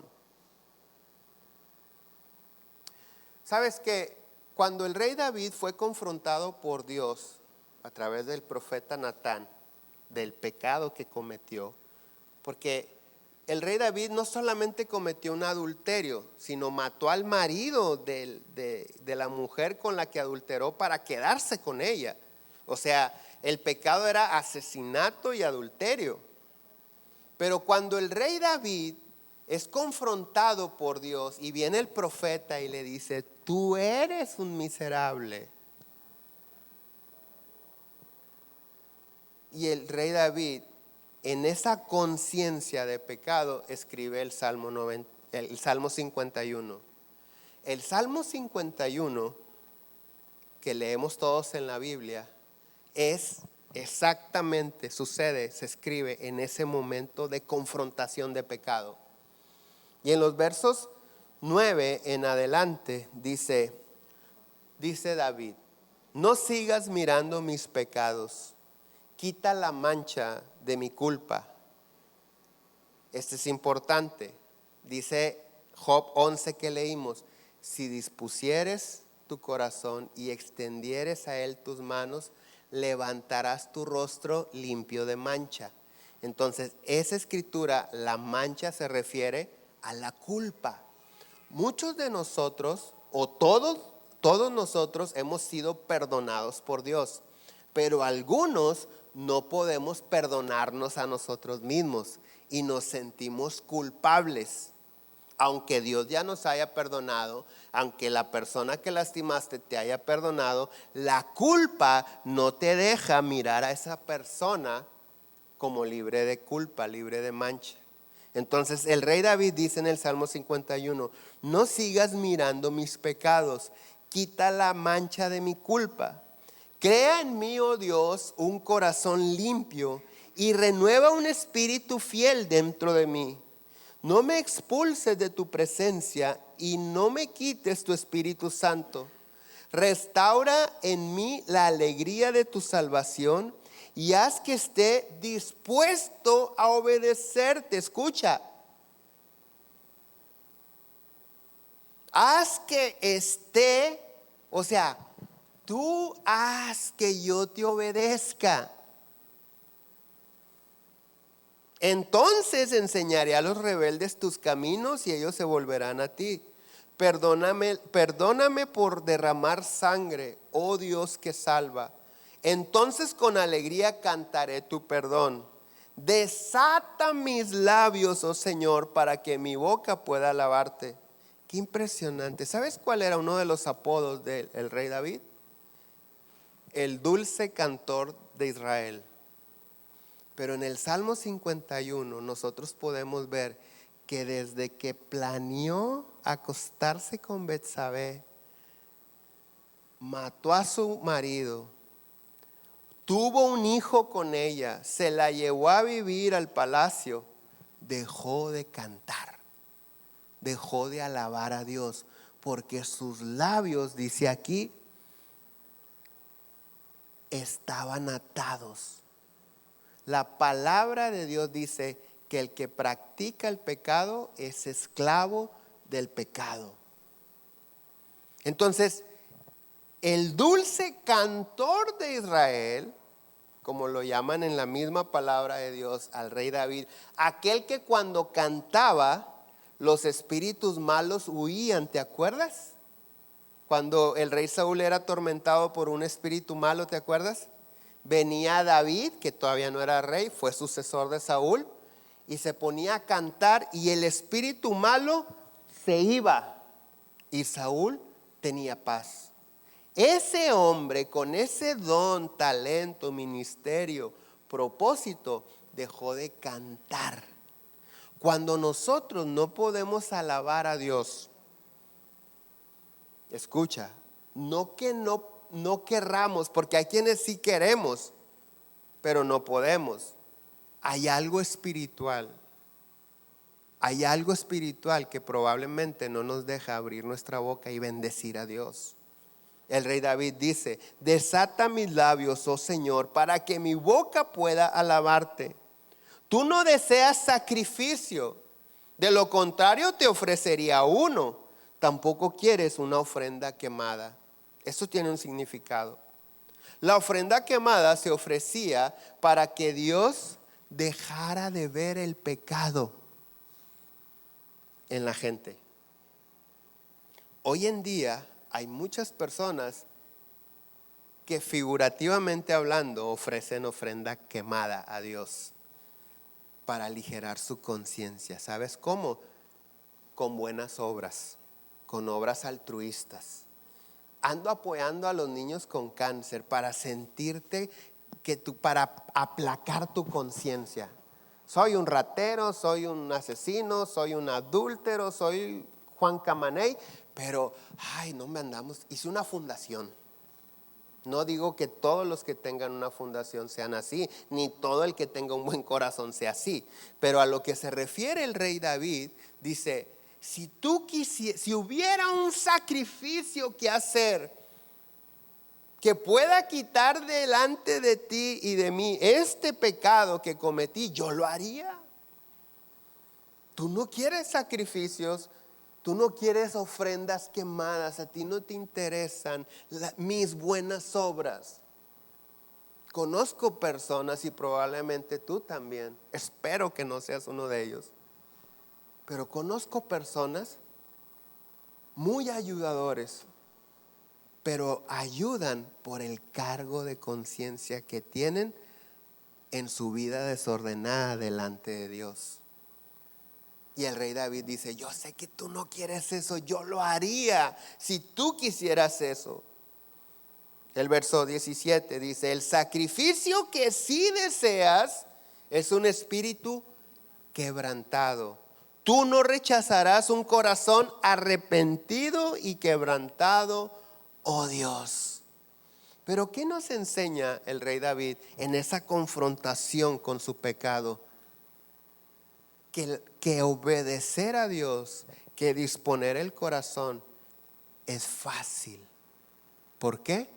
¿Sabes que cuando el rey David fue confrontado por Dios a través del profeta Natán del pecado que cometió? Porque el rey David no solamente cometió un adulterio, sino mató al marido de la mujer con la que adulteró para quedarse con ella. O sea, el pecado era asesinato y adulterio. Pero cuando el rey David es confrontado por Dios y viene el profeta y le dice: tú eres un miserable. Y el rey David, en esa conciencia de pecado, escribe el Salmo 51. El Salmo 51 que leemos todos en la Biblia es exactamente, sucede, se escribe en ese momento de confrontación de pecado. Y en los versos 9 en adelante dice David: no sigas mirando mis pecados, quita la mancha de mi culpa. Este es importante. Dice Job 11 que leímos: si dispusieres tu corazón y extendieres a él tus manos, levantarás tu rostro limpio de mancha. Entonces, esa escritura, la mancha, se refiere a la culpa. Muchos de nosotros, o todos nosotros hemos sido perdonados por Dios, pero algunos no podemos perdonarnos a nosotros mismos y nos sentimos culpables. Aunque Dios ya nos haya perdonado, aunque la persona que lastimaste te haya perdonado, la culpa no te deja mirar a esa persona como libre de culpa, libre de mancha. Entonces el rey David dice en el Salmo 51: no sigas mirando mis pecados, quita la mancha de mi culpa. Crea en mí, oh Dios, un corazón limpio y renueva un espíritu fiel dentro de mí. No me expulses de tu presencia y no me quites tu Espíritu Santo. Restaura en mí la alegría de tu salvación y haz que esté dispuesto a obedecerte. Escucha. Haz que esté, o sea, tú haz que yo te obedezca. Entonces enseñaré a los rebeldes tus caminos y ellos se volverán a ti. Perdóname por derramar sangre, oh Dios que salva. Entonces con alegría cantaré tu perdón. Desata mis labios, oh Señor, para que mi boca pueda alabarte. Qué impresionante. ¿Sabes cuál era uno de los apodos del rey David? El dulce cantor de Israel. Pero en el Salmo 51 nosotros podemos ver que desde que planeó acostarse con Betsabé, mató a su marido, tuvo un hijo con ella, se la llevó a vivir al palacio, dejó de cantar, dejó de alabar a Dios, porque sus labios, dice aquí, estaban atados. La palabra de Dios dice que el que practica el pecado es esclavo del pecado. Entonces, el dulce cantor de Israel, como lo llaman en la misma palabra de Dios al rey David, aquel que cuando cantaba los espíritus malos huían, ¿te acuerdas? Cuando el rey Saúl era atormentado por un espíritu malo, ¿te acuerdas? Venía David, que todavía no era rey, fue sucesor de Saúl, y se ponía a cantar y el espíritu malo se iba y Saúl tenía paz. Ese hombre con ese don, talento, ministerio, propósito, dejó de cantar. Cuando nosotros no podemos alabar a Dios, escucha, no querramos, porque hay quienes sí queremos, pero no podemos. Hay algo espiritual. Hay algo espiritual que probablemente no nos deja abrir nuestra boca y bendecir a Dios. El rey David dice: desata mis labios, oh Señor, para que mi boca pueda alabarte. Tú no deseas sacrificio, de lo contrario te ofrecería uno. Tampoco quieres una ofrenda quemada. Eso tiene un significado. La ofrenda quemada se ofrecía para que Dios dejara de ver el pecado en la gente. Hoy en día hay muchas personas que, figurativamente hablando, ofrecen ofrenda quemada a Dios para aligerar su conciencia. ¿Sabes cómo? Con buenas obras, con obras altruistas. Ando apoyando a los niños con cáncer para sentirte para aplacar tu conciencia. Soy un ratero, soy un asesino, soy un adúltero, soy Juan Camaney, pero no me andamos. Hice una fundación No digo que todos los que tengan una fundación sean así, ni todo el que tenga un buen corazón sea así. Pero a lo que se refiere el rey David, dice, si hubiera un sacrificio que hacer, que pueda quitar delante de ti y de mí este pecado que cometí, yo lo haría. Tú no quieres sacrificios, tú no quieres ofrendas quemadas, a ti no te interesan mis buenas obras. Conozco personas y probablemente tú también, espero que no seas uno de ellos, pero conozco personas muy ayudadores, pero ayudan por el cargo de conciencia que tienen en su vida desordenada delante de Dios. Y el rey David dice, yo sé que tú no quieres eso, yo lo haría si tú quisieras eso. El verso 17 dice, el sacrificio que sí deseas es un espíritu quebrantado. Tú no rechazarás un corazón arrepentido y quebrantado, oh Dios. Pero ¿qué nos enseña el rey David en esa confrontación con su pecado? Que obedecer a Dios, que disponer el corazón es fácil. ¿Por qué?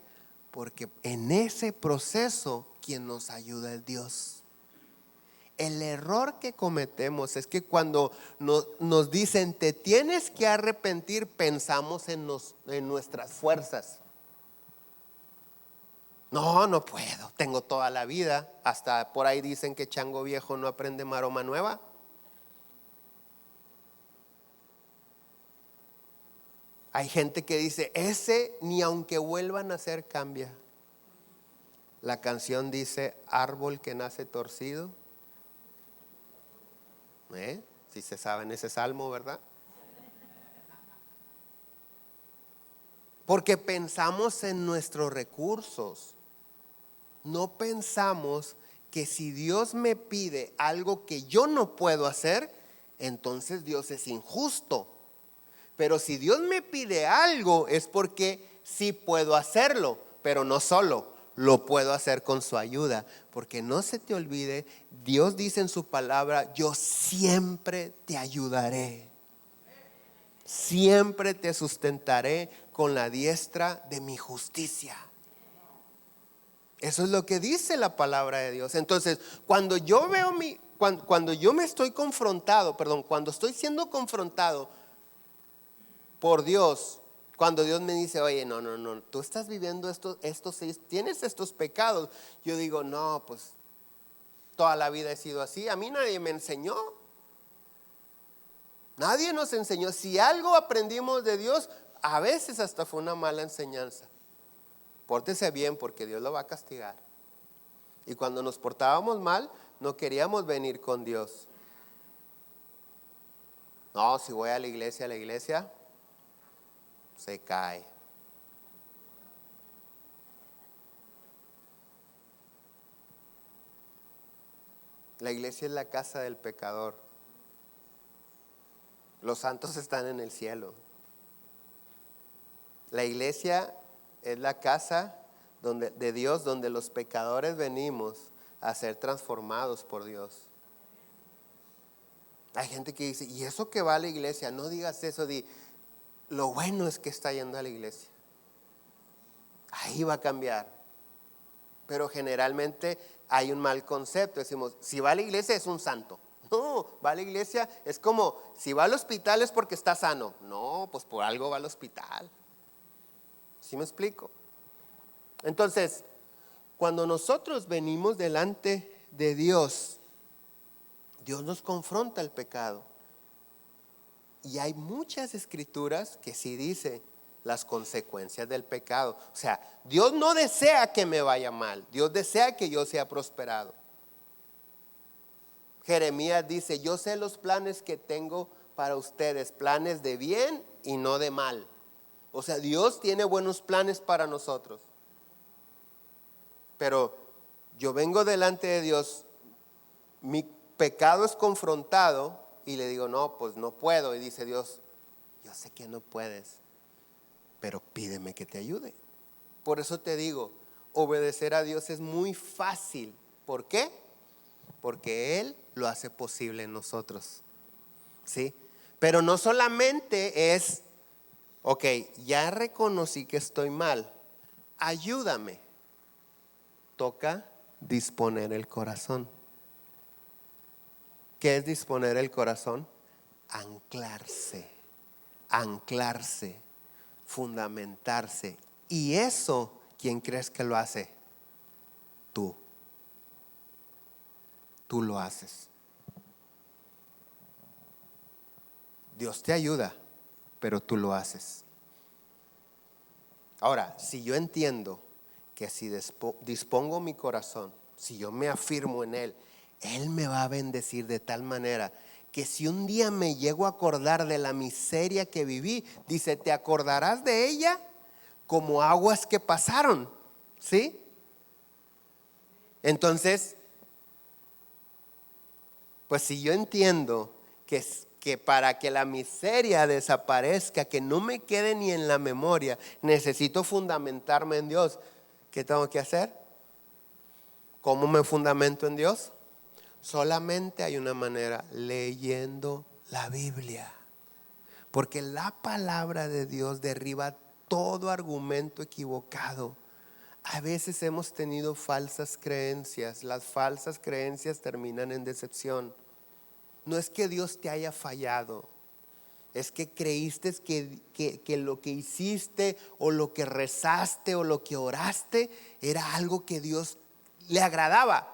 Porque en ese proceso quien nos ayuda es Dios. El error que cometemos es que cuando nos dicen te tienes que arrepentir, pensamos en nuestras fuerzas. No puedo, tengo toda la vida. Hasta por ahí dicen que chango viejo no aprende maroma nueva. Hay gente que dice, ese ni aunque vuelva a nacer cambia. La canción dice, árbol que nace torcido. Si se sabe en ese salmo, ¿verdad? Porque pensamos en nuestros recursos. No pensamos que si Dios me pide algo que yo no puedo hacer, entonces Dios es injusto. Pero si Dios me pide algo es porque sí puedo hacerlo, pero no solo, lo puedo hacer con su ayuda. Porque no se te olvide, Dios dice en su palabra, yo siempre te ayudaré. Siempre te sustentaré con la diestra de mi justicia. Eso es lo que dice la palabra de Dios. Entonces, cuando yo veo cuando yo me estoy cuando estoy siendo confrontado por Dios, cuando Dios me dice, oye, no, tú estás viviendo tienes estos pecados. Yo digo, no, pues toda la vida he sido así. A mí nadie me enseñó. Nadie nos enseñó. Si algo aprendimos de Dios, a veces hasta fue una mala enseñanza. Pórtese bien porque Dios lo va a castigar. Y cuando nos portábamos mal, no queríamos venir con Dios. No, si voy a la iglesia se cae. La iglesia es la casa del pecador. Los santos están en el cielo. La iglesia es la casa de Dios, donde los pecadores venimos a ser transformados por Dios. Hay gente que dice, ¿y eso que va a la iglesia? No digas eso, lo bueno es que está yendo a la iglesia. Ahí va a cambiar. Pero generalmente hay un mal concepto. Decimos, si va a la iglesia es un santo. No, va a la iglesia es como, si va al hospital es porque está sano. No, pues por algo va al hospital. ¿Sí me explico? Entonces, cuando nosotros venimos delante de Dios, Dios nos confronta el pecado. Y hay muchas escrituras que sí dice las consecuencias del pecado. O sea, Dios no desea que me vaya mal. Dios desea que yo sea prosperado. Jeremías dice, yo sé los planes que tengo para ustedes, planes de bien y no de mal. O sea, Dios tiene buenos planes para nosotros. Pero yo vengo delante de Dios, mi pecado es confrontado y le digo, no, pues no puedo. Y dice Dios, yo sé que no puedes, pero pídeme que te ayude. Por eso te digo, obedecer a Dios es muy fácil. ¿Por qué? Porque Él lo hace posible en nosotros. ¿Sí? Pero no solamente es, ok, ya reconocí que estoy mal, ayúdame. Toca disponer el corazón. ¿Qué es disponer el corazón? Anclarse, fundamentarse. Y eso, ¿quién crees que lo hace? Tú. Tú lo haces. Dios te ayuda, pero tú lo haces. Ahora, si yo entiendo que si dispongo mi corazón, si yo me afirmo en Él, Él me va a bendecir de tal manera que si un día me llego a acordar de la miseria que viví, dice, te acordarás de ella como aguas que pasaron. ¿Sí? Entonces, pues si yo entiendo que para que la miseria desaparezca, que no me quede ni en la memoria, necesito fundamentarme en Dios. ¿Qué tengo que hacer? ¿Cómo me fundamento en Dios? Solamente hay una manera, leyendo la Biblia. Porque la palabra de Dios derriba todo argumento equivocado. A veces hemos tenido falsas creencias. Las falsas creencias terminan en decepción. No es que Dios te haya fallado, es que creíste que lo que hiciste o lo que rezaste o lo que oraste era algo que Dios le agradaba.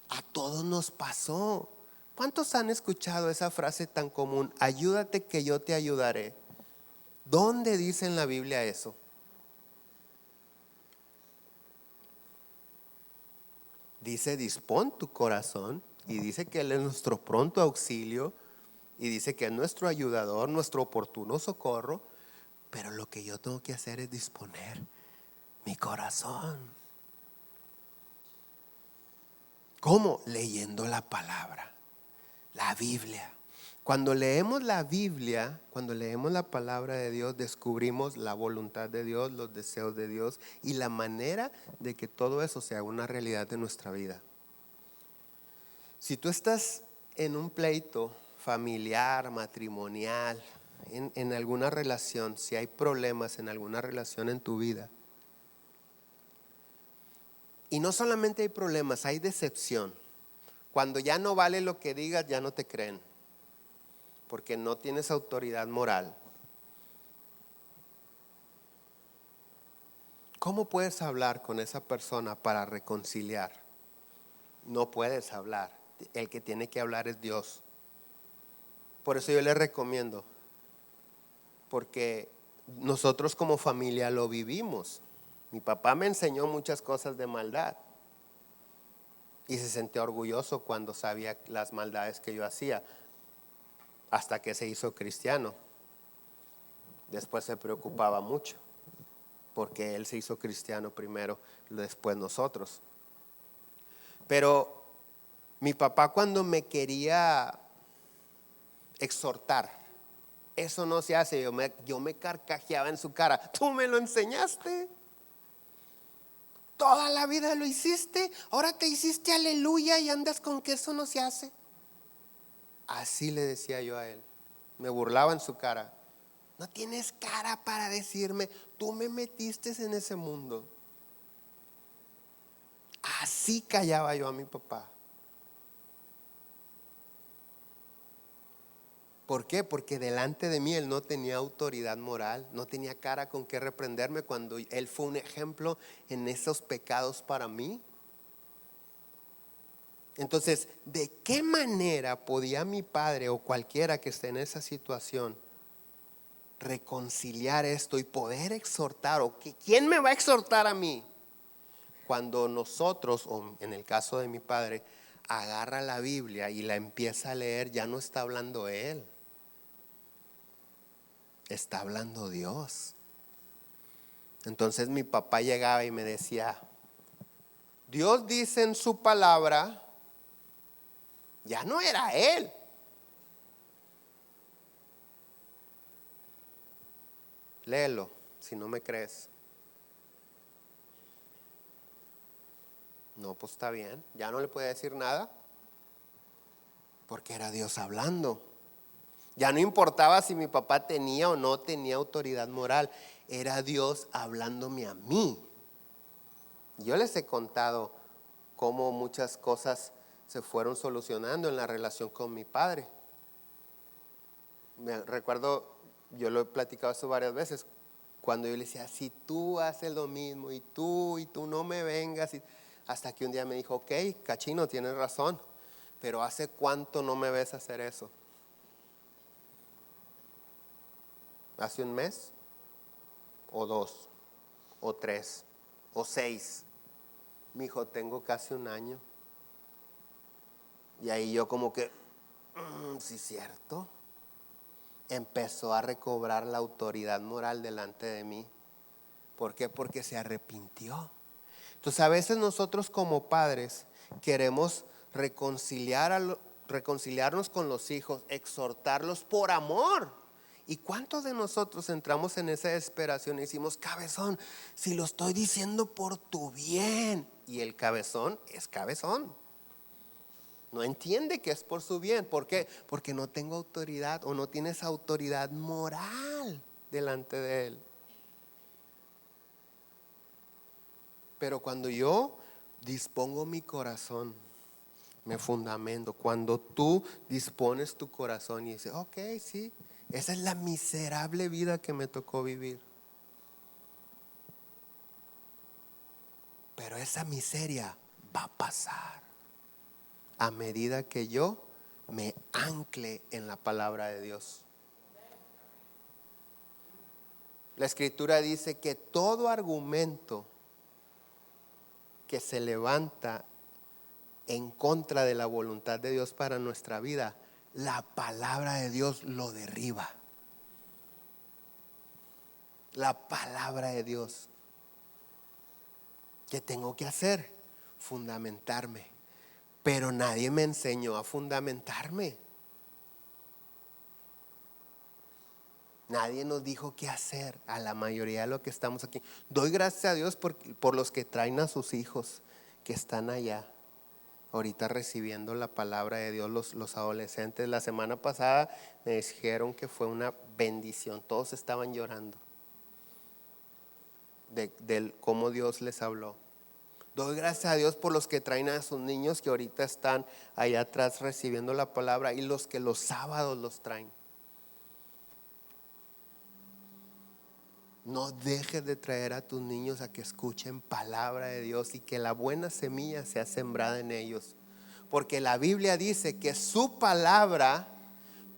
A todos nos pasó. ¿Cuántos han escuchado esa frase tan común? Ayúdate que yo te ayudaré. ¿Dónde dice en la Biblia eso? Dice, dispón tu corazón, y dice que Él es nuestro pronto auxilio, y dice que es nuestro ayudador, nuestro oportuno socorro. Pero lo que yo tengo que hacer es disponer mi corazón. ¿Cómo? Leyendo la palabra, la Biblia. Cuando leemos la Biblia, cuando leemos la palabra de Dios, descubrimos la voluntad de Dios, los deseos de Dios y la manera de que todo eso sea una realidad de nuestra vida. Si tú estás en un pleito familiar, matrimonial, en alguna relación, si hay problemas en alguna relación en tu vida, y no solamente hay problemas, hay decepción. Cuando ya no vale lo que digas, ya no te creen, porque no tienes autoridad moral. ¿Cómo puedes hablar con esa persona para reconciliar? No puedes hablar. El que tiene que hablar es Dios. Por eso yo les recomiendo, porque nosotros como familia lo vivimos. Mi papá me enseñó muchas cosas de maldad y se sentía orgulloso cuando sabía las maldades que yo hacía, hasta que se hizo cristiano. Después se preocupaba mucho, porque él se hizo cristiano primero, después nosotros. Pero mi papá, cuando me quería exhortar, eso no se hace, yo me carcajeaba en su cara. Tú me lo enseñaste, toda la vida lo hiciste, ahora te hiciste aleluya y andas con que eso no se hace. Así le decía yo a él, me burlaba en su cara. No tienes cara para decirme, tú me metiste en ese mundo. Así callaba yo a mi papá. ¿Por qué? Porque delante de mí él no tenía autoridad moral, no tenía cara con qué reprenderme cuando él fue un ejemplo en esos pecados para mí. Entonces, ¿de qué manera podía mi padre o cualquiera que esté en esa situación reconciliar esto y poder exhortar? ¿O quién me va a exhortar a mí? Cuando nosotros, o en el caso de mi padre, agarra la Biblia y la empieza a leer, ya no está hablando él, está hablando Dios. Entonces mi papá llegaba y me decía, Dios dice en su palabra, ya no era él. Léelo, si no me crees. No, pues está bien. Ya no le podía decir nada porque era Dios hablando. Ya no importaba si mi papá tenía o no tenía autoridad moral. Era Dios hablándome a mí. Yo les he contado cómo muchas cosas se fueron solucionando en la relación con mi padre. Me recuerdo, yo lo he platicado eso varias veces, cuando yo le decía, si tú haces lo mismo y tú no me vengas, hasta que un día me dijo, ok, Cachino, tienes razón, pero ¿hace cuánto no me ves hacer eso? ¿Hace un mes? ¿O 2? ¿O 3? ¿O 6? Me dijo, tengo casi un año. Y ahí yo como que, sí, cierto. Empezó a recobrar la autoridad moral delante de mí. ¿Por qué? Porque se arrepintió. Entonces a veces nosotros como padres queremos reconciliarnos con los hijos, exhortarlos por amor. ¿Y cuántos de nosotros entramos en esa desesperación y decimos, cabezón, si lo estoy diciendo por tu bien? Y el cabezón es cabezón. No entiende que es por su bien. ¿Por qué? Porque no tengo autoridad o no tienes autoridad moral delante de él. Pero cuando yo dispongo mi corazón, me fundamento, cuando tú dispones tu corazón y dices, ok, sí, esa es la miserable vida que me tocó vivir. Pero esa miseria va a pasar a medida que yo me ancle en la palabra de Dios. La Escritura dice que todo argumento que se levanta en contra de la voluntad de Dios para nuestra vida, la palabra de Dios lo derriba. La palabra de Dios. ¿Qué tengo que hacer? Fundamentarme. Pero nadie me enseñó a fundamentarme. Nadie nos dijo qué hacer a la mayoría de los que estamos aquí. Doy gracias a Dios por los que traen a sus hijos que están allá, ahorita recibiendo la palabra de Dios, los adolescentes. La semana pasada me dijeron que fue una bendición. Todos estaban llorando de cómo Dios les habló. Doy gracias a Dios por los que traen a sus niños que ahorita están allá atrás recibiendo la palabra y los que los sábados los traen. No dejes de traer a tus niños a que escuchen palabra de Dios y que la buena semilla sea sembrada en ellos. Porque la Biblia dice que su palabra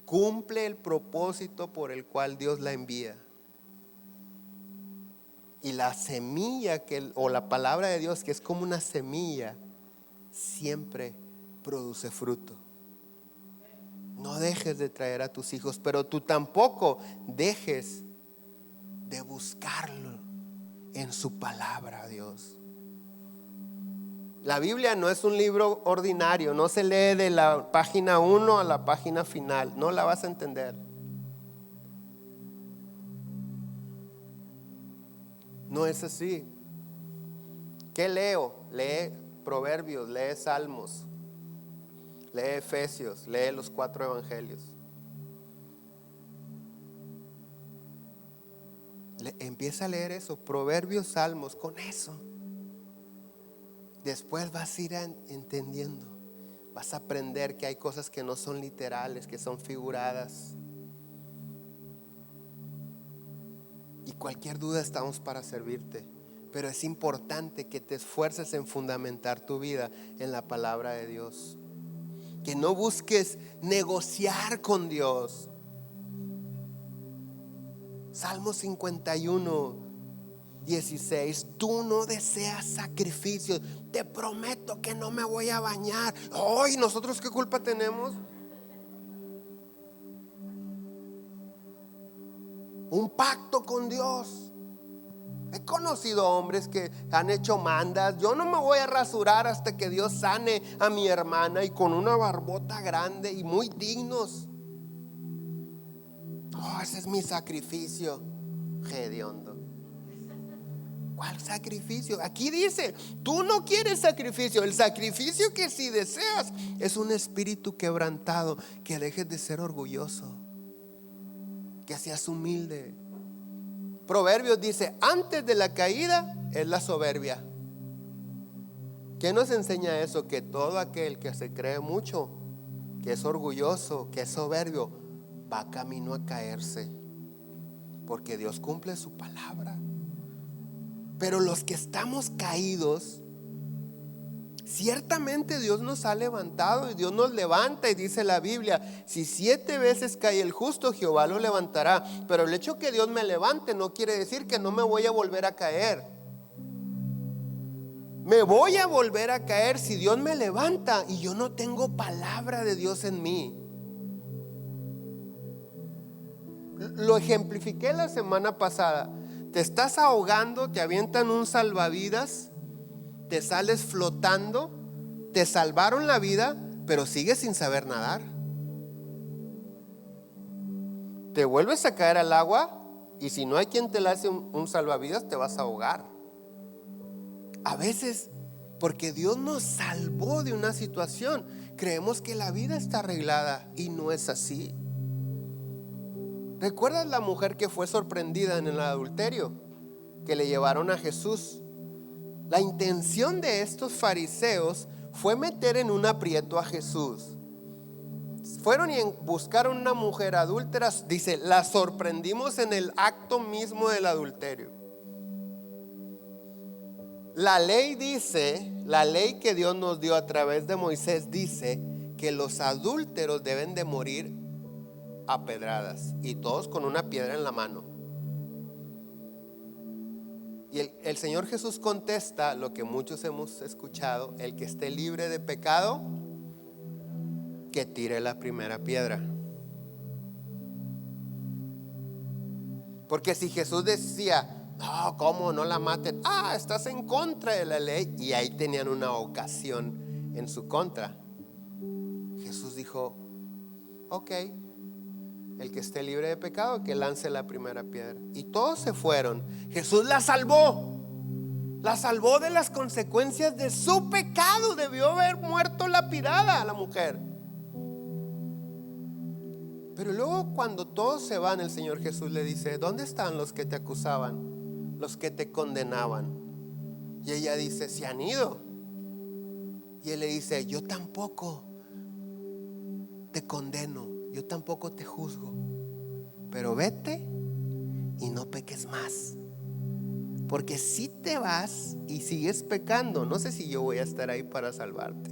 cumple el propósito por el cual Dios la envía. Y la semilla o la palabra de Dios, que es como una semilla, siempre produce fruto. No dejes de traer a tus hijos, pero tú tampoco dejes de buscarlo en su palabra, Dios. La Biblia no es un libro ordinario, no se lee de la página 1 a la página final, no la vas a entender. No es así. ¿Qué leo? Lee Proverbios, lee Salmos, lee Efesios, lee los 4 evangelios. Empieza a leer eso, Proverbios, Salmos, con eso. Después vas a ir entendiendo. Vas a aprender que hay cosas que no son literales, que son figuradas. Y cualquier duda estamos para servirte. Pero es importante que te esfuerces en fundamentar tu vida en la palabra de Dios. Que no busques negociar con Dios. Salmo 51, 16. Tú no deseas sacrificios. Te prometo que no me voy a bañar. Ay, ¿nosotros qué culpa tenemos? Un pacto con Dios. He conocido hombres que han hecho mandas. Yo no me voy a rasurar hasta que Dios sane a mi hermana, y con una barbota grande y muy dignos. Oh, ese es mi sacrificio. Hediondo. ¿Cuál sacrificio? Aquí dice, tú no quieres sacrificio. El sacrificio que si deseas es un espíritu quebrantado, que dejes de ser orgulloso, que seas humilde. Proverbios dice, antes de la caída es la soberbia. ¿Qué nos enseña eso? Que todo aquel que se cree mucho, que es orgulloso, que es soberbio, va camino a caerse, porque Dios cumple su palabra. Pero los que estamos caídos, ciertamente Dios nos ha levantado, y Dios nos levanta, y dice la Biblia, si 7 veces cae el justo, Jehová lo levantará. Pero el hecho que Dios me levante no quiere decir que no me voy a volver a caer. Me voy a volver a caer si Dios me levanta y yo no tengo palabra de Dios en mí. Lo ejemplifiqué la semana pasada. Te estás ahogando, te avientan un salvavidas, te sales flotando, te salvaron la vida, pero sigues sin saber nadar. Te vuelves a caer al agua y si no hay quien te lance un salvavidas, te vas a ahogar. A veces, porque Dios nos salvó de una situación, creemos que la vida está arreglada y no es así. ¿Recuerdas la mujer que fue sorprendida en el adulterio? Que le llevaron a Jesús. La intención de estos fariseos fue meter en un aprieto a Jesús. Fueron y buscaron una mujer adúltera. Dice, la sorprendimos en el acto mismo del adulterio. La ley dice, la ley que Dios nos dio a través de Moisés dice que los adúlteros deben de morir a pedradas, y todos con una piedra en la mano. Y el Señor Jesús contesta lo que muchos hemos escuchado: el que esté libre de pecado, que tire la primera piedra. Porque si Jesús decía, no, ¿cómo? No la maten. Estás en contra de la ley. Y ahí tenían una ocasión en su contra. Jesús dijo, ok, el que esté libre de pecado, que lance la primera piedra. Y todos se fueron. Jesús la salvó. La salvó de las consecuencias de su pecado. Debió haber muerto lapidada la mujer. Pero luego, cuando todos se van, el Señor Jesús le dice, ¿dónde están los que te acusaban? Los que te condenaban. Y ella dice, se han ido. Y él le dice, yo tampoco te condeno, yo tampoco te juzgo, pero vete y no peques más. Porque si te vas y sigues pecando, no sé si yo voy a estar ahí para salvarte.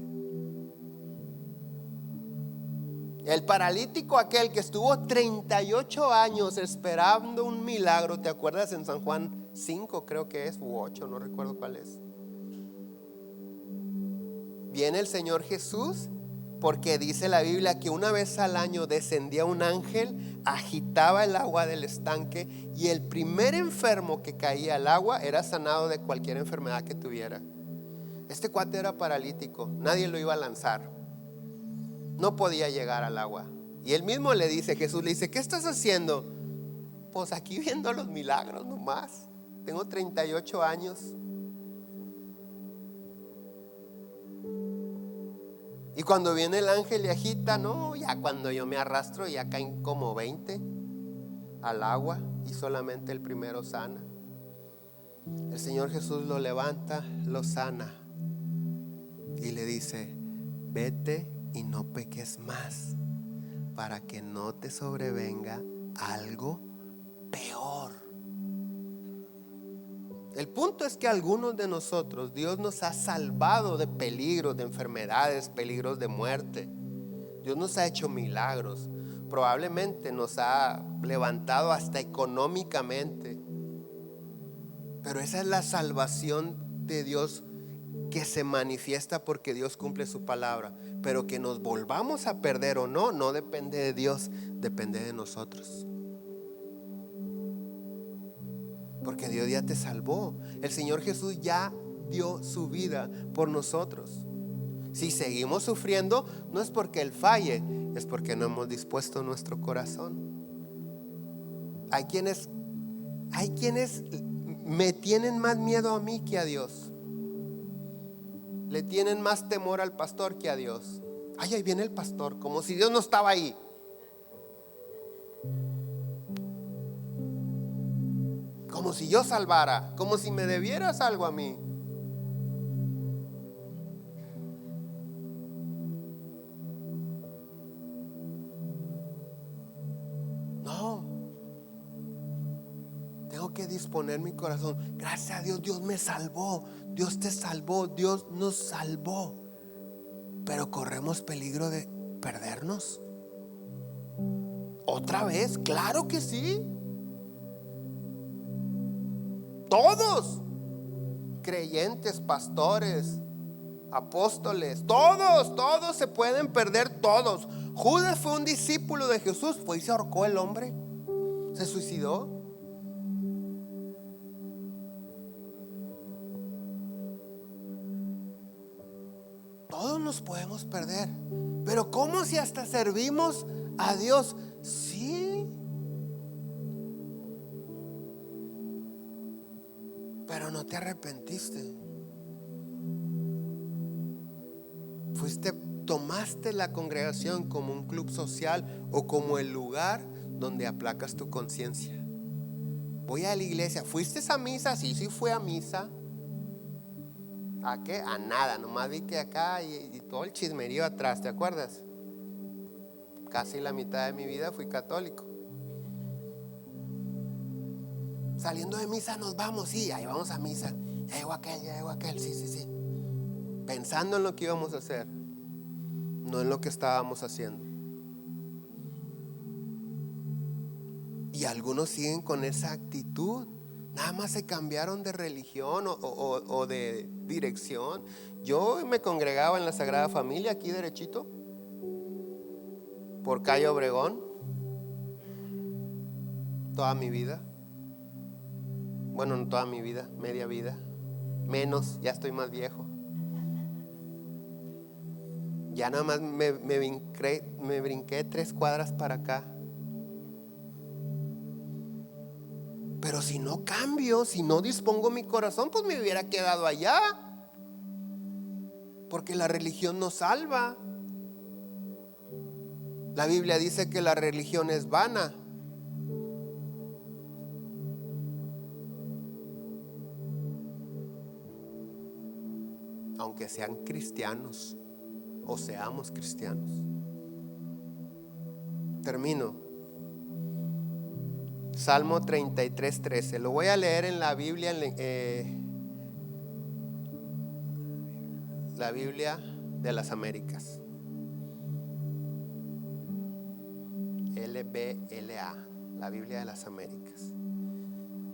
El paralítico aquel que estuvo 38 años esperando un milagro, ¿te acuerdas? En San Juan 5 creo que es, u 8, no recuerdo cuál es. Viene el Señor Jesús, porque dice la Biblia que una vez al año descendía un ángel, agitaba el agua del estanque, y el primer enfermo que caía al agua era sanado de cualquier enfermedad que tuviera. Este cuate era paralítico, nadie lo iba a lanzar, no podía llegar al agua. Y él mismo le dice, Jesús le dice, ¿qué estás haciendo? Pues aquí viendo los milagros nomás. Tengo 38 años. Y cuando viene el ángel y agita, no, ya cuando yo me arrastro ya caen como 20 al agua y solamente el primero sana. El Señor Jesús lo levanta, lo sana y le dice, vete y no peques más, para que no te sobrevenga algo peor. El punto es que algunos de nosotros, Dios nos ha salvado de peligros, de enfermedades, peligros de muerte. Dios nos ha hecho milagros. Probablemente nos ha levantado hasta económicamente. Pero esa es la salvación de Dios que se manifiesta porque Dios cumple su palabra. Pero que nos volvamos a perder o no, no depende de Dios, depende de nosotros. Porque Dios ya te salvó. El Señor Jesús ya dio su vida por nosotros. Si seguimos sufriendo, no es porque Él falle, es porque no hemos dispuesto nuestro corazón. Hay quienes me tienen más miedo a mí que a Dios. Le tienen más temor al pastor que a Dios. Ay, ahí viene el pastor, como si Dios no estaba ahí. Como si yo salvara, como si me debieras algo a mí. No. Tengo que disponer mi corazón. Gracias a Dios, Dios me salvó. Dios te salvó, Dios nos salvó. Pero corremos peligro de perdernos. ¿Otra vez? Claro que sí. Todos, creyentes, pastores, apóstoles, todos se pueden perder, todos. Judas fue un discípulo de Jesús, fue y se ahorcó el hombre, se suicidó. Todos nos podemos perder. Pero ¿cómo si hasta servimos a Dios? Sí, pero no te arrepentiste. Tomaste la congregación como un club social o como el lugar donde aplacas tu conciencia. Voy a la iglesia. ¿Fuiste a misa? Sí, fui a misa. ¿A qué? A nada, nomás vi que acá y todo el chismerío atrás, ¿te acuerdas? Casi la mitad de mi vida fui católico. Saliendo de misa nos vamos, sí, ahí vamos a misa. Ya llegó aquel, sí. Pensando en lo que íbamos a hacer, no en lo que estábamos haciendo. Y algunos siguen con esa actitud. Nada más se cambiaron de religión o de dirección. Yo me congregaba en la Sagrada Familia, aquí derechito, por calle Obregón, toda mi vida. Bueno, no toda mi vida, media vida. Menos, ya estoy más viejo. Ya nada más me brinqué 3 cuadras para acá. Pero si no cambio, si no dispongo mi corazón, pues me hubiera quedado allá. Porque la religión no salva. La Biblia dice que la religión es vana. Aunque sean cristianos o seamos cristianos. Termino. Salmo 33:13. Lo voy a leer en la Biblia, la Biblia de las Américas. LBLA, la Biblia de las Américas.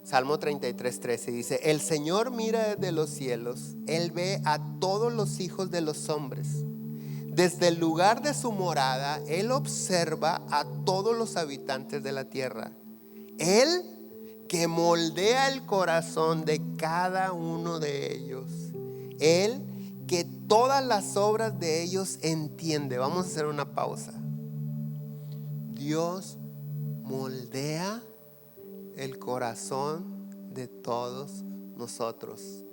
Salmo 33:13 dice: el Señor mira desde los cielos, Él ve a todos los hijos de los hombres. Desde el lugar de su morada, Él observa a todos los habitantes de la tierra. Él que moldea el corazón de cada uno de ellos. Él que todas las obras de ellos entiende. Vamos a hacer una pausa. Dios moldea el corazón de todos nosotros.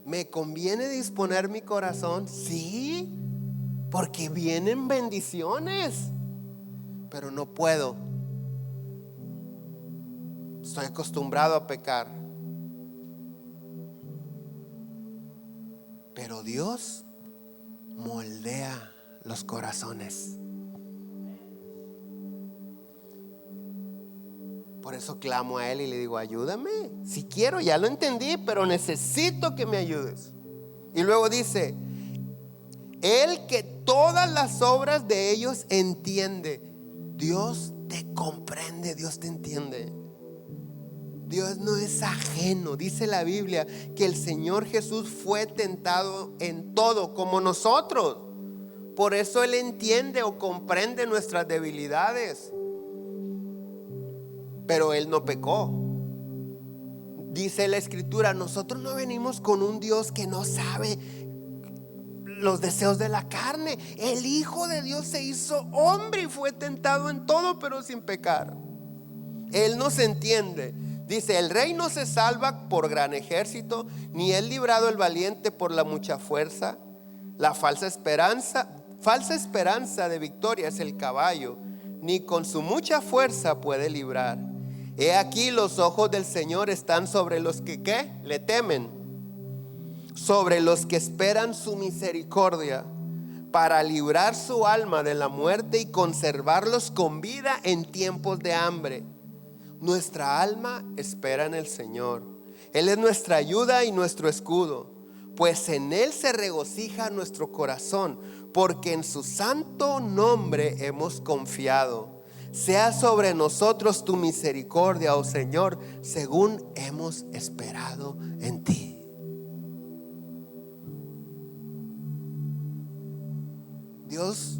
¿Me conviene disponer mi corazón? Sí, porque vienen bendiciones, pero no puedo. Estoy acostumbrado a pecar. Pero Dios moldea los corazones. Por eso clamo a Él y le digo: ayúdame. Si quiero, ya lo entendí, pero necesito que me ayudes. Y luego dice: Él que todas las obras de ellos entiende. Dios te comprende, Dios te entiende. Dios no es ajeno. Dice la Biblia que el Señor Jesús fue tentado en todo como nosotros. Por eso Él entiende o comprende nuestras debilidades. Pero Él no pecó. Dice la Escritura: nosotros no venimos con un Dios que no sabe los deseos de la carne. El Hijo de Dios se hizo hombre y fue tentado en todo, pero sin pecar. Él nos entiende. Dice, el rey no se salva por gran ejército, ni es librado el valiente por la mucha fuerza. La falsa esperanza de victoria es el caballo, ni con su mucha fuerza puede librar. He aquí los ojos del Señor están sobre los que ¿qué? Le temen, sobre los que esperan su misericordia, para librar su alma de la muerte y conservarlos con vida en tiempos de hambre. Nuestra alma espera en el Señor. Él es nuestra ayuda y nuestro escudo, pues en Él se regocija nuestro corazón, porque en su santo nombre hemos confiado. Sea sobre nosotros tu misericordia, oh Señor, según hemos esperado en ti. Dios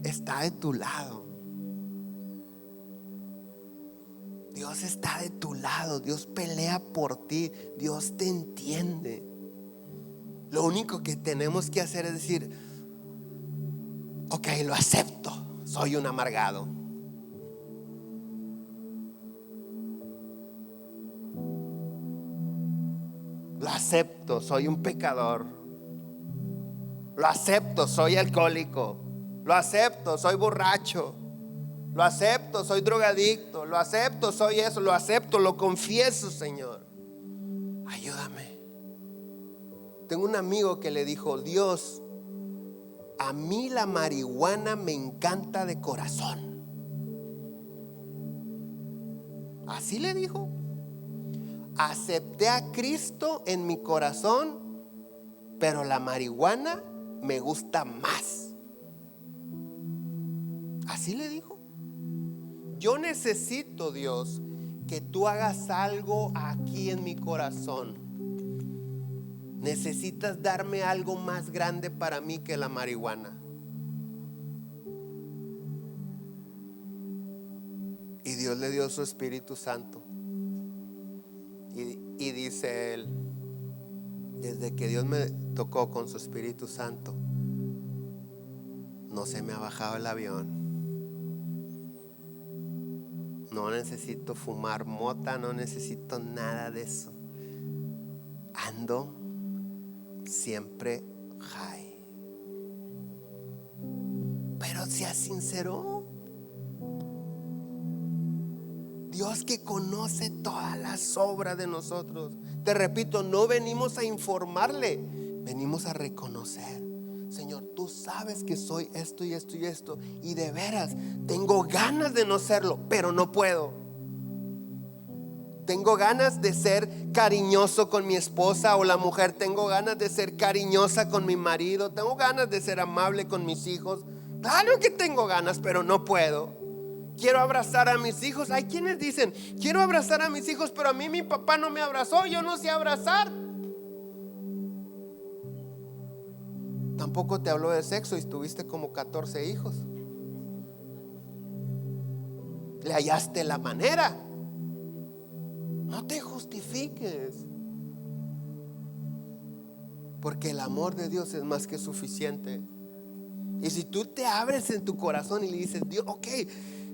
está de tu lado. Dios está de tu lado. Dios pelea por ti. Dios te entiende. Lo único que tenemos que hacer es decir, ok, lo acepto. Soy un amargado. Lo acepto, soy un pecador. Lo acepto, soy alcohólico. Lo acepto, soy borracho. Lo acepto, soy drogadicto. Lo acepto, soy eso. Lo acepto, lo confieso, Señor. Ayúdame. Tengo un amigo que le dijo, Dios, a mí la marihuana me encanta de corazón. Así le dijo. Acepté a Cristo en mi corazón, pero la marihuana me gusta más. Así le dijo. Yo necesito, Dios, que tú hagas algo aquí en mi corazón. Necesitas darme algo más grande para mí que la marihuana. Y Dios le dio su Espíritu Santo. Y dice él, desde que Dios me tocó con su Espíritu Santo, no se me ha bajado el avión. No necesito fumar mota, no necesito nada de eso. Ando siempre high. Pero sea sincero. Dios que conoce todas las obras de nosotros. Te repito, no venimos a informarle, venimos a reconocer. Señor, tú sabes que soy esto y esto y esto, y de veras tengo ganas de no serlo, pero no puedo. Tengo ganas de ser cariñoso con mi esposa o la mujer. Tengo ganas de ser cariñosa con mi marido. Tengo ganas de ser amable con mis hijos. Claro que tengo ganas, pero no puedo. Quiero abrazar a mis hijos. Hay quienes dicen, quiero abrazar a mis hijos, pero a mí mi papá no me abrazó. Yo no sé abrazar. Tampoco te habló de sexo y tuviste como 14 hijos. Le hallaste la manera. No te justifiques, porque el amor de Dios es más que suficiente. Y si tú te abres en tu corazón y le dices, Dios, ok,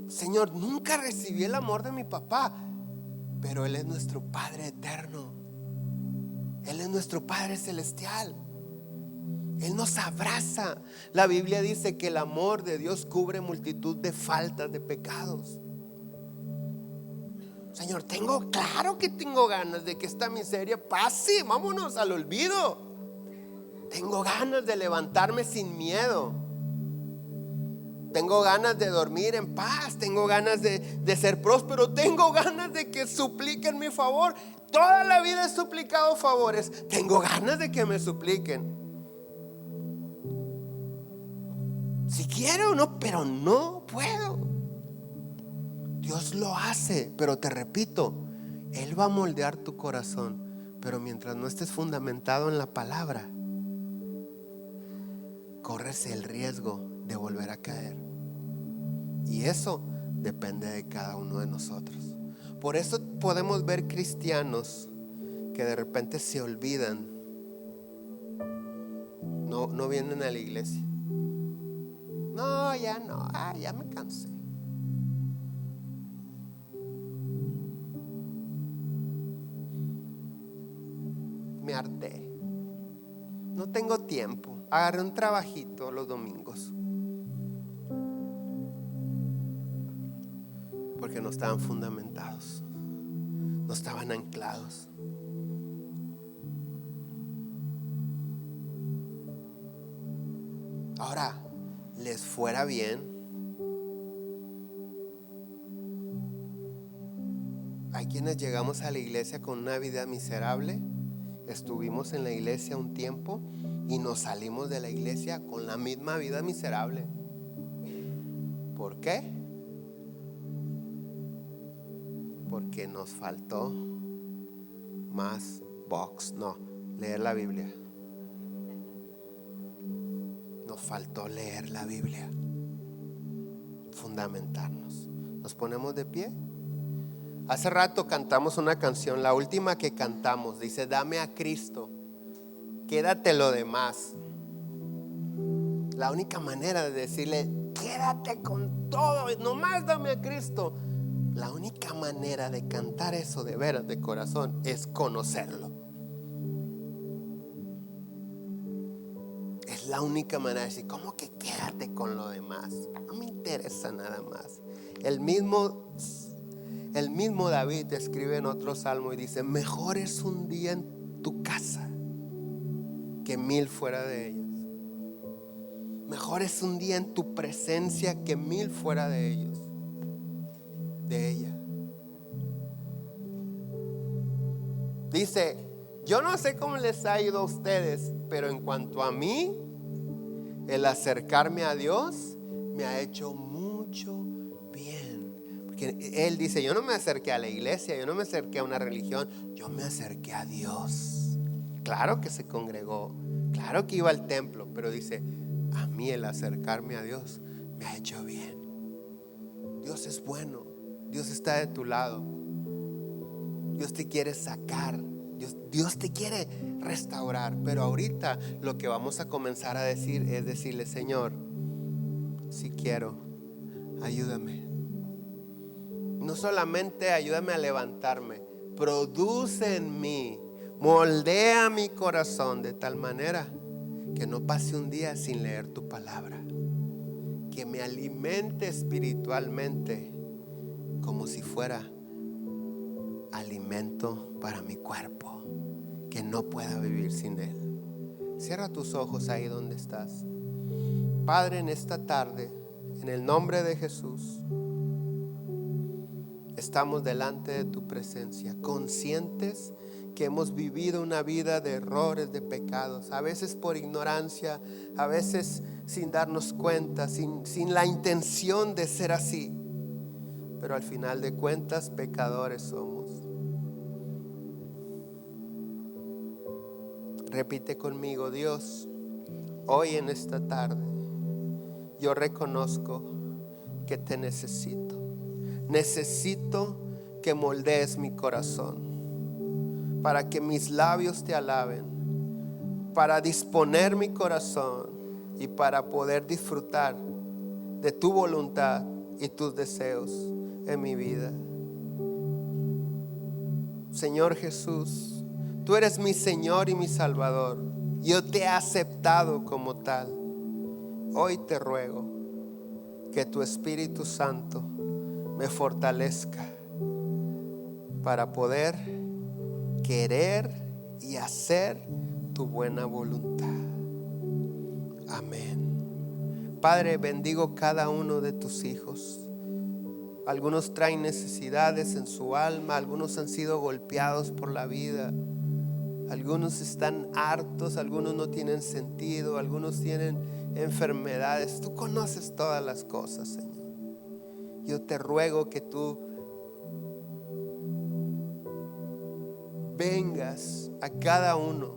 Señor, nunca recibí el amor de mi papá, pero Él es nuestro Padre eterno. Él es nuestro Padre celestial. Él nos abraza. La Biblia dice que el amor de Dios cubre multitud de faltas, de pecados. Señor, claro que tengo ganas de que esta miseria pase. Vámonos al olvido. Tengo ganas de levantarme sin miedo. Tengo ganas de dormir en paz. Tengo ganas de ser próspero. Tengo ganas de que supliquen mi favor. Toda la vida he suplicado favores. Tengo ganas de que me supliquen. Si quiero o no, pero no puedo. Dios lo hace, pero te repito, Él va a moldear tu corazón. Pero mientras no estés fundamentado en la palabra, corres el riesgo de volver a caer. Y eso depende de cada uno de nosotros. Por eso podemos ver cristianos que de repente se olvidan. No vienen a la iglesia. No, ya no, ya me cansé. no tengo tiempo. Agarré un trabajito los domingos. Porque no estaban fundamentados, no estaban anclados. Ahora, les fuera bien, hay quienes llegamos a la iglesia con una vida miserable, estuvimos en la iglesia un tiempo y nos salimos de la iglesia con la misma vida miserable. ¿Por qué? Porque nos faltó más leer la Biblia. Nos faltó leer la Biblia, fundamentarnos. Nos ponemos de pie. Hace rato cantamos una canción, la última que cantamos, dice: dame a Cristo, quédate lo demás. La única manera de decirle: quédate con todo, nomás dame a Cristo. La única manera de cantar eso de veras, de corazón, es conocerlo. Es la única manera de decir: ¿cómo que quédate con lo demás? No me interesa nada más. El mismo David escribe en otro salmo y dice: mejor es un día en tu casa que 1000 fuera de ellos. Mejor es un día en tu presencia que 1000 fuera de ellos, de ella. Dice: yo no sé cómo les ha ido a ustedes, pero en cuanto a mí, el acercarme a Dios me ha hecho mucho bien. Porque él dice: yo no me acerqué a la iglesia, yo no me acerqué a una religión, yo me acerqué a Dios. Claro que se congregó, claro que iba al templo, pero dice: a mí el acercarme a Dios me ha hecho bien. Dios es bueno, Dios está de tu lado, Dios te quiere sacar, Dios te quiere restaurar. Pero ahorita lo que vamos a comenzar a decir es decirle: Señor, si quiero, ayúdame. No solamente ayúdame a levantarme, produce en mí, moldea mi corazón de tal manera que no pase un día sin leer tu palabra, que me alimente espiritualmente como si fuera alimento para mi cuerpo, que no pueda vivir sin él. Cierra tus ojos ahí donde estás. Padre, en esta tarde, en el nombre de Jesús, estamos delante de tu presencia, conscientes que hemos vivido una vida de errores, de pecados, a veces por ignorancia, a veces sin darnos cuenta, sin la intención de ser así, pero al final de cuentas pecadores somos. Repite conmigo: Dios, hoy en esta tarde yo reconozco que te necesito. Necesito que moldees mi corazón para que mis labios te alaben, para disponer mi corazón y para poder disfrutar de tu voluntad y tus deseos en mi vida. Señor Jesús, tú eres mi Señor y mi Salvador. Yo te he aceptado como tal. Hoy te ruego que tu Espíritu Santo me fortalezca para poder querer y hacer tu buena voluntad. Amén. Padre, bendigo cada uno de tus hijos. Algunos traen necesidades en su alma, algunos han sido golpeados por la vida, algunos están hartos, algunos no tienen sentido, algunos tienen enfermedades. Tú conoces todas las cosas, Señor. Yo te ruego que tú vengas a cada uno,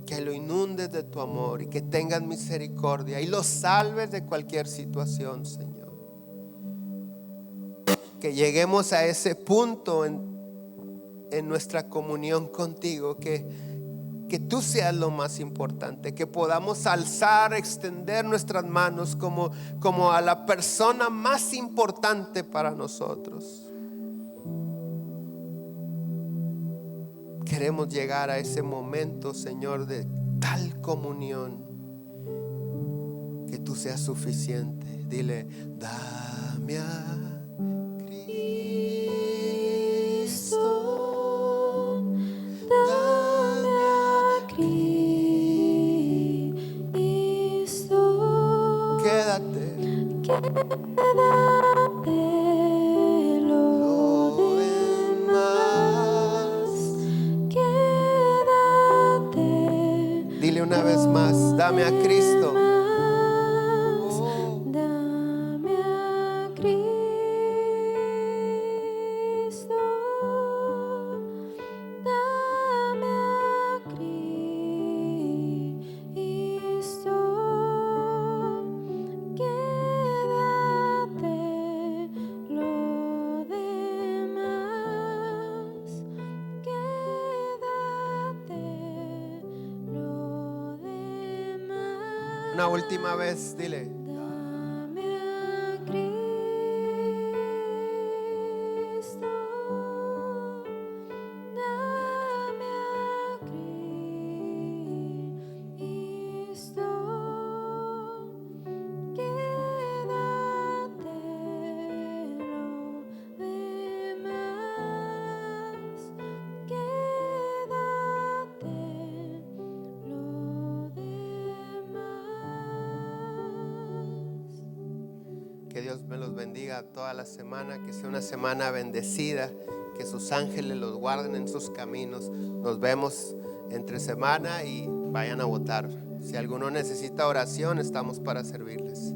que lo inundes de tu amor y que tengas misericordia y los salves de cualquier situación, Señor. Que lleguemos a ese punto en nuestra comunión contigo, que tú seas lo más importante, que podamos alzar, extender nuestras manos como a la persona más importante para nosotros. queremos llegar a ese momento, Señor, de tal comunión que tú seas suficiente. Dile, dame a Cristo, dame a Cristo. Quédate. Lo demás, quédate. Dile una vez más, dame a Cristo. Dame a Cristo, dame a Cristo, quédate lo demás, quédate lo demás. Una última vez, dile. Dame a Cristo, dame a Cristo, quédate lo demás, quédate lo demás. Que Dios me los bendiga toda la semana, que sea una semana bendecida, que sus ángeles los guarden en sus caminos. Nos vemos entre semana y vayan a votar. Si alguno necesita oración, estamos para servirles.